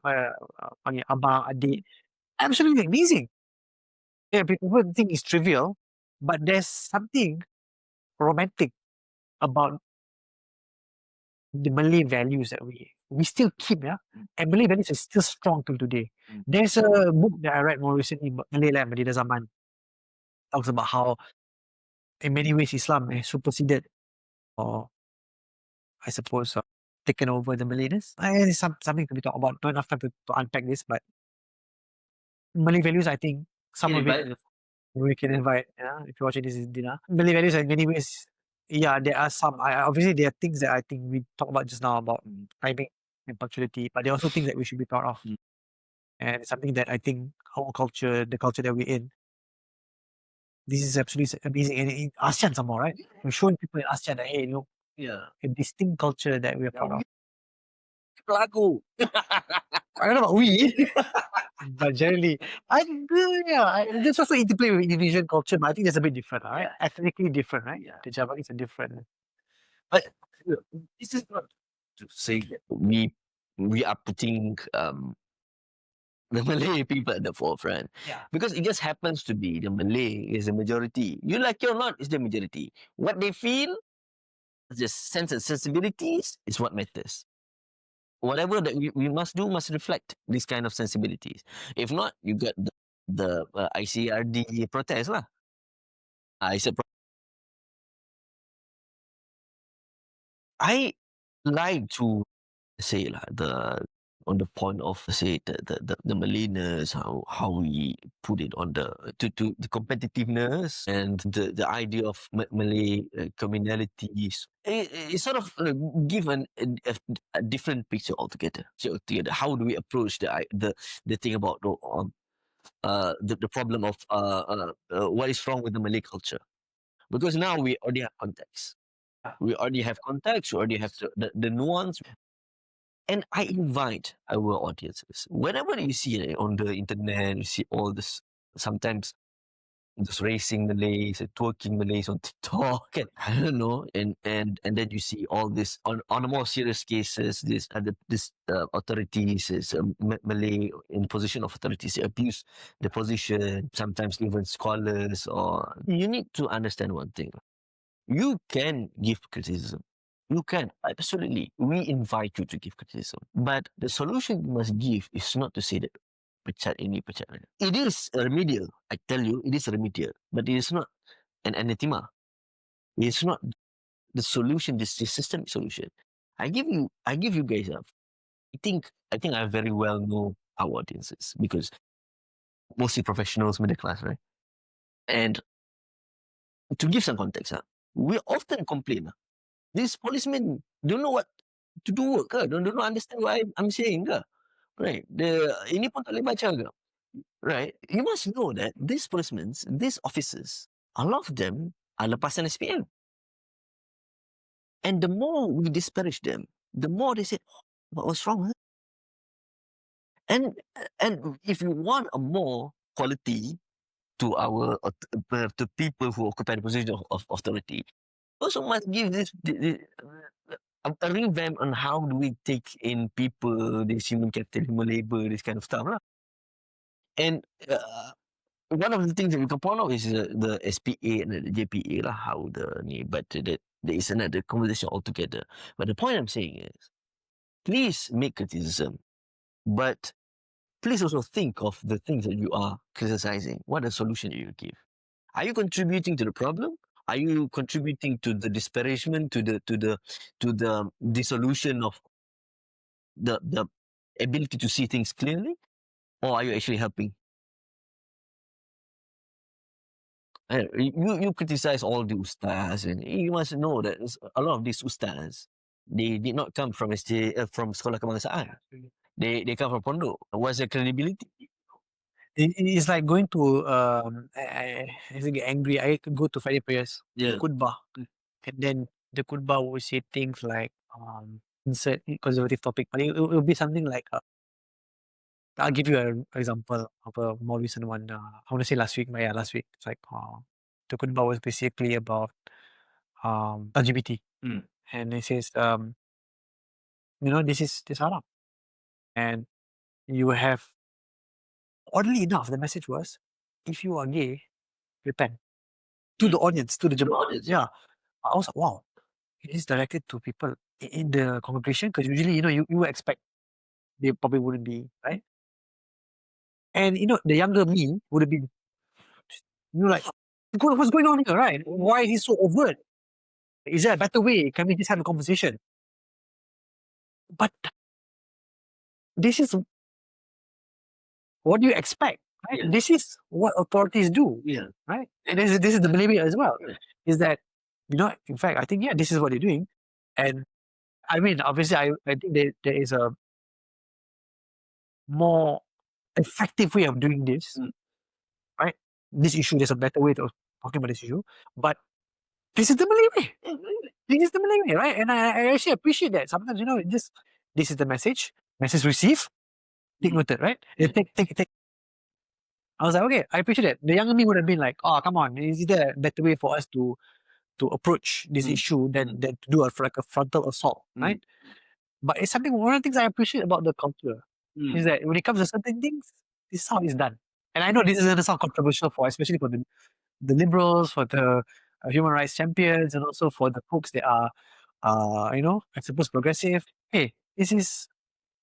panggil abang, adik. Absolutely amazing. Yeah, people think it's trivial, but there's something romantic about the Malay values that we still keep, yeah. And Malay values are still strong till today. There's a book that I read more recently, Malay Land, Madinah Zaman, talks about how, in many ways, Islam has superseded, or I suppose, taken over the Malayness. And it's something to be talked about. Not enough time to unpack this, but Malay values, I think, some of it we can invite, yeah, if you're watching this dinner. Malay values in many ways, yeah, there are some. Obviously, there are things that I think we talked about just now about timing and punctuality, but there are also things that we should be proud of. And it's something that I think our culture, the culture that we're in, this is absolutely amazing. And in ASEAN some more, right? We're showing people in ASEAN that, hey, a distinct culture that we're proud of. Pelaku. I don't know about we, but generally, there's also interplay with Indonesian culture, but I think that's a bit different, right? Ethnically different, right? The Javanese are different. But this is not to say that we are putting the Malay people at the forefront. Yeah. Because it just happens to be the Malay is the majority. You like it or not, it's the majority. What they feel, the sense and sensibilities is what matters. Whatever that we must do must reflect these kind of sensibilities. If not, you get the ICRD protest lah. I like to say lah on the point of say the Malayness, how we put it on to the competitiveness and the idea of Malay communalities. It sort of give a different picture altogether. How do we approach the thing about the problem of what is wrong with the Malay culture? Because now we already have context. We already have context. We already have the nuance. And I invite our audiences, whenever you see it on the internet, you see all this, sometimes just racing Malays, twerking Malays on TikTok, and I don't know, and then you see all this on a more serious cases, this authorities, Malay in position of authorities, they abuse the position, sometimes even scholars, or you need to understand one thing. You can give criticism. You can, absolutely. We invite you to give criticism. But the solution you must give is not to say that pecat ini, pecat mana. It is remedial. I tell you, it is remedial. But it is not an anathema. It is not the solution, this systemic solution. I give you guys up. I think I very well know our audiences because mostly professionals, middle class, right? And to give some context, we often complain. These policemen don't know what to do work ke? Don't understand what I'm saying ke? Right. Ini pun tak boleh baca ke? Right. You must know that these policemen, these officers, a lot of them are lepasan SPM. And the more we disparage them, the more they say, what was wrong? Huh? And if you want a more quality to our to people who occupy the position of authority, also must give this a revamp on how do we take in people, this human capital, human labor, this kind of stuff lah. And one of the things that we can point out is the SPA and the JPA lah, how the ni, but that there is another conversation altogether. But the point I'm saying is, please make criticism, but please also think of the things that you are criticizing. What are the solution you give? Are you contributing to the problem? Are you contributing to the disparagement, to the dissolution of the ability to see things clearly, or are you actually helping? You criticize all the ustaz, and you must know that a lot of these ustaz, they did not come from from sekolah kebangsaan. They come from pondok. What's their credibility? It's like going to I get angry. I go to Friday prayers, khutbah, and then the khutbah will say things like insert conservative topic, but it will be something like I'll give you an example of a more recent one. I want to say last week, but yeah, last week it's like the khutbah was basically about LGBT, and it says this is haram, and you have, oddly enough, the message was, if you are gay, repent. To the audience, to the audience. Yeah. I was like, wow, it is directed to people in the congregation, because usually, you expect they probably wouldn't be, right? And, the younger me would have been, like, what's going on here, right? Why is he so overt? Is there a better way? Can we just have a conversation? But this is what do you expect, right? Yeah. This is what authorities do, right? And this is the Malay way as well, is that, in fact, I think, this is what they're doing. And I mean, obviously, I think there is a more effective way of doing this, right? This issue, there's a better way of talking about this issue, but this is the Malay way. This is the Malay way, right? And I actually appreciate that. Sometimes, this is the message received, take noted, right? Take. I was like, okay, I appreciate that. The younger me would have been like, oh, come on, is there a better way for us to approach this issue than to do a frontal assault, right? But it's something, one of the things I appreciate about the culture is that when it comes to certain things, this is how it's done. And I know this is going to sound controversial especially for the liberals, for the human rights champions, and also for the folks that are, I suppose progressive. Hey, this is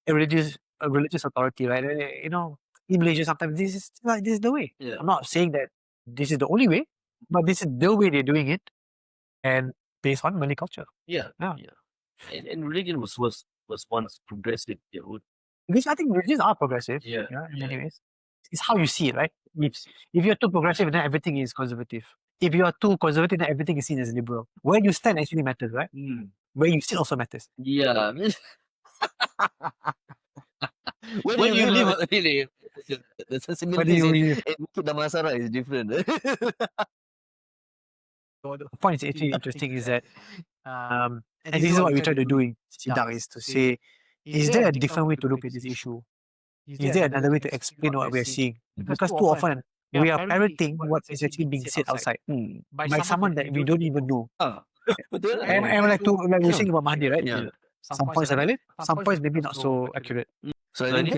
a religious authority, right? In Malaysia, sometimes this is the way. I'm not saying that this is the only way, but this is the way they're doing it, and based on Malay culture. And religion was once progressive. Because I think religions are progressive. In many ways. It's how you see it, right? If you're too progressive, then everything is conservative. If you are too conservative, then everything is seen as liberal. Where you stand actually matters, right? Where you sit also matters. Yeah. Where do you live? Really? The sensibilities in Bukit Damansara is different. So the point is actually interesting is that, and this is what we try to do in Sidang, is to say, is there a different way to look at this issue? Is there another way to explain what we are seeing? Because too often we are parroting what is actually being said outside by someone that we don't even know. And like we're saying about Mahathir, right? Some points are valid, some points maybe not so accurate. So I think,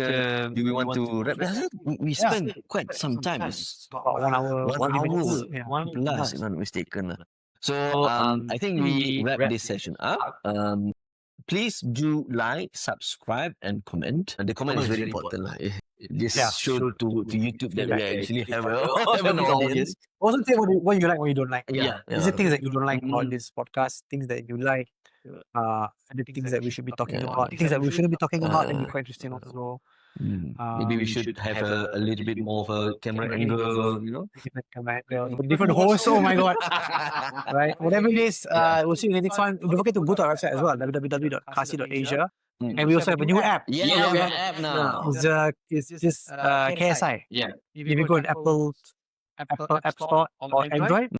do we want to wrap this up? We spent quite some time. It's about 1 hour, 1 hour, 1 plus, if I'm not mistaken. So I think we wrap this session up. Please do like, subscribe, and comment. The comment is very important. This show to YouTube that we actually have an audience. Also say what you like, what you don't like. Is it things that you don't like about this podcast, things that you like, and the things that we should be talking about, things that we shouldn't be talking about, and be quite interesting also. Maybe we should have a little bit more of a camera angle, different camera angle, different hosts. Oh my god! Right, whatever it is, we'll see you in the next one. Don't forget to go to our website as well, www.kasi.asia, and we also have a new app. We have an app now. It's just KSI. If you go in Apple App Store or Android,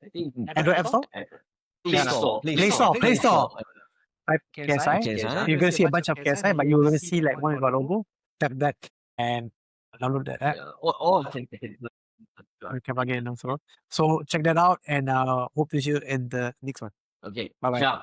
I think Android App Store, Play Store. Type KSI. You're gonna see a bunch of KSI, but you're gonna see like one with our logo. Tap that and download that app. You can plug in also. So check that out, and hope to see you in the next one. Okay. Bye bye.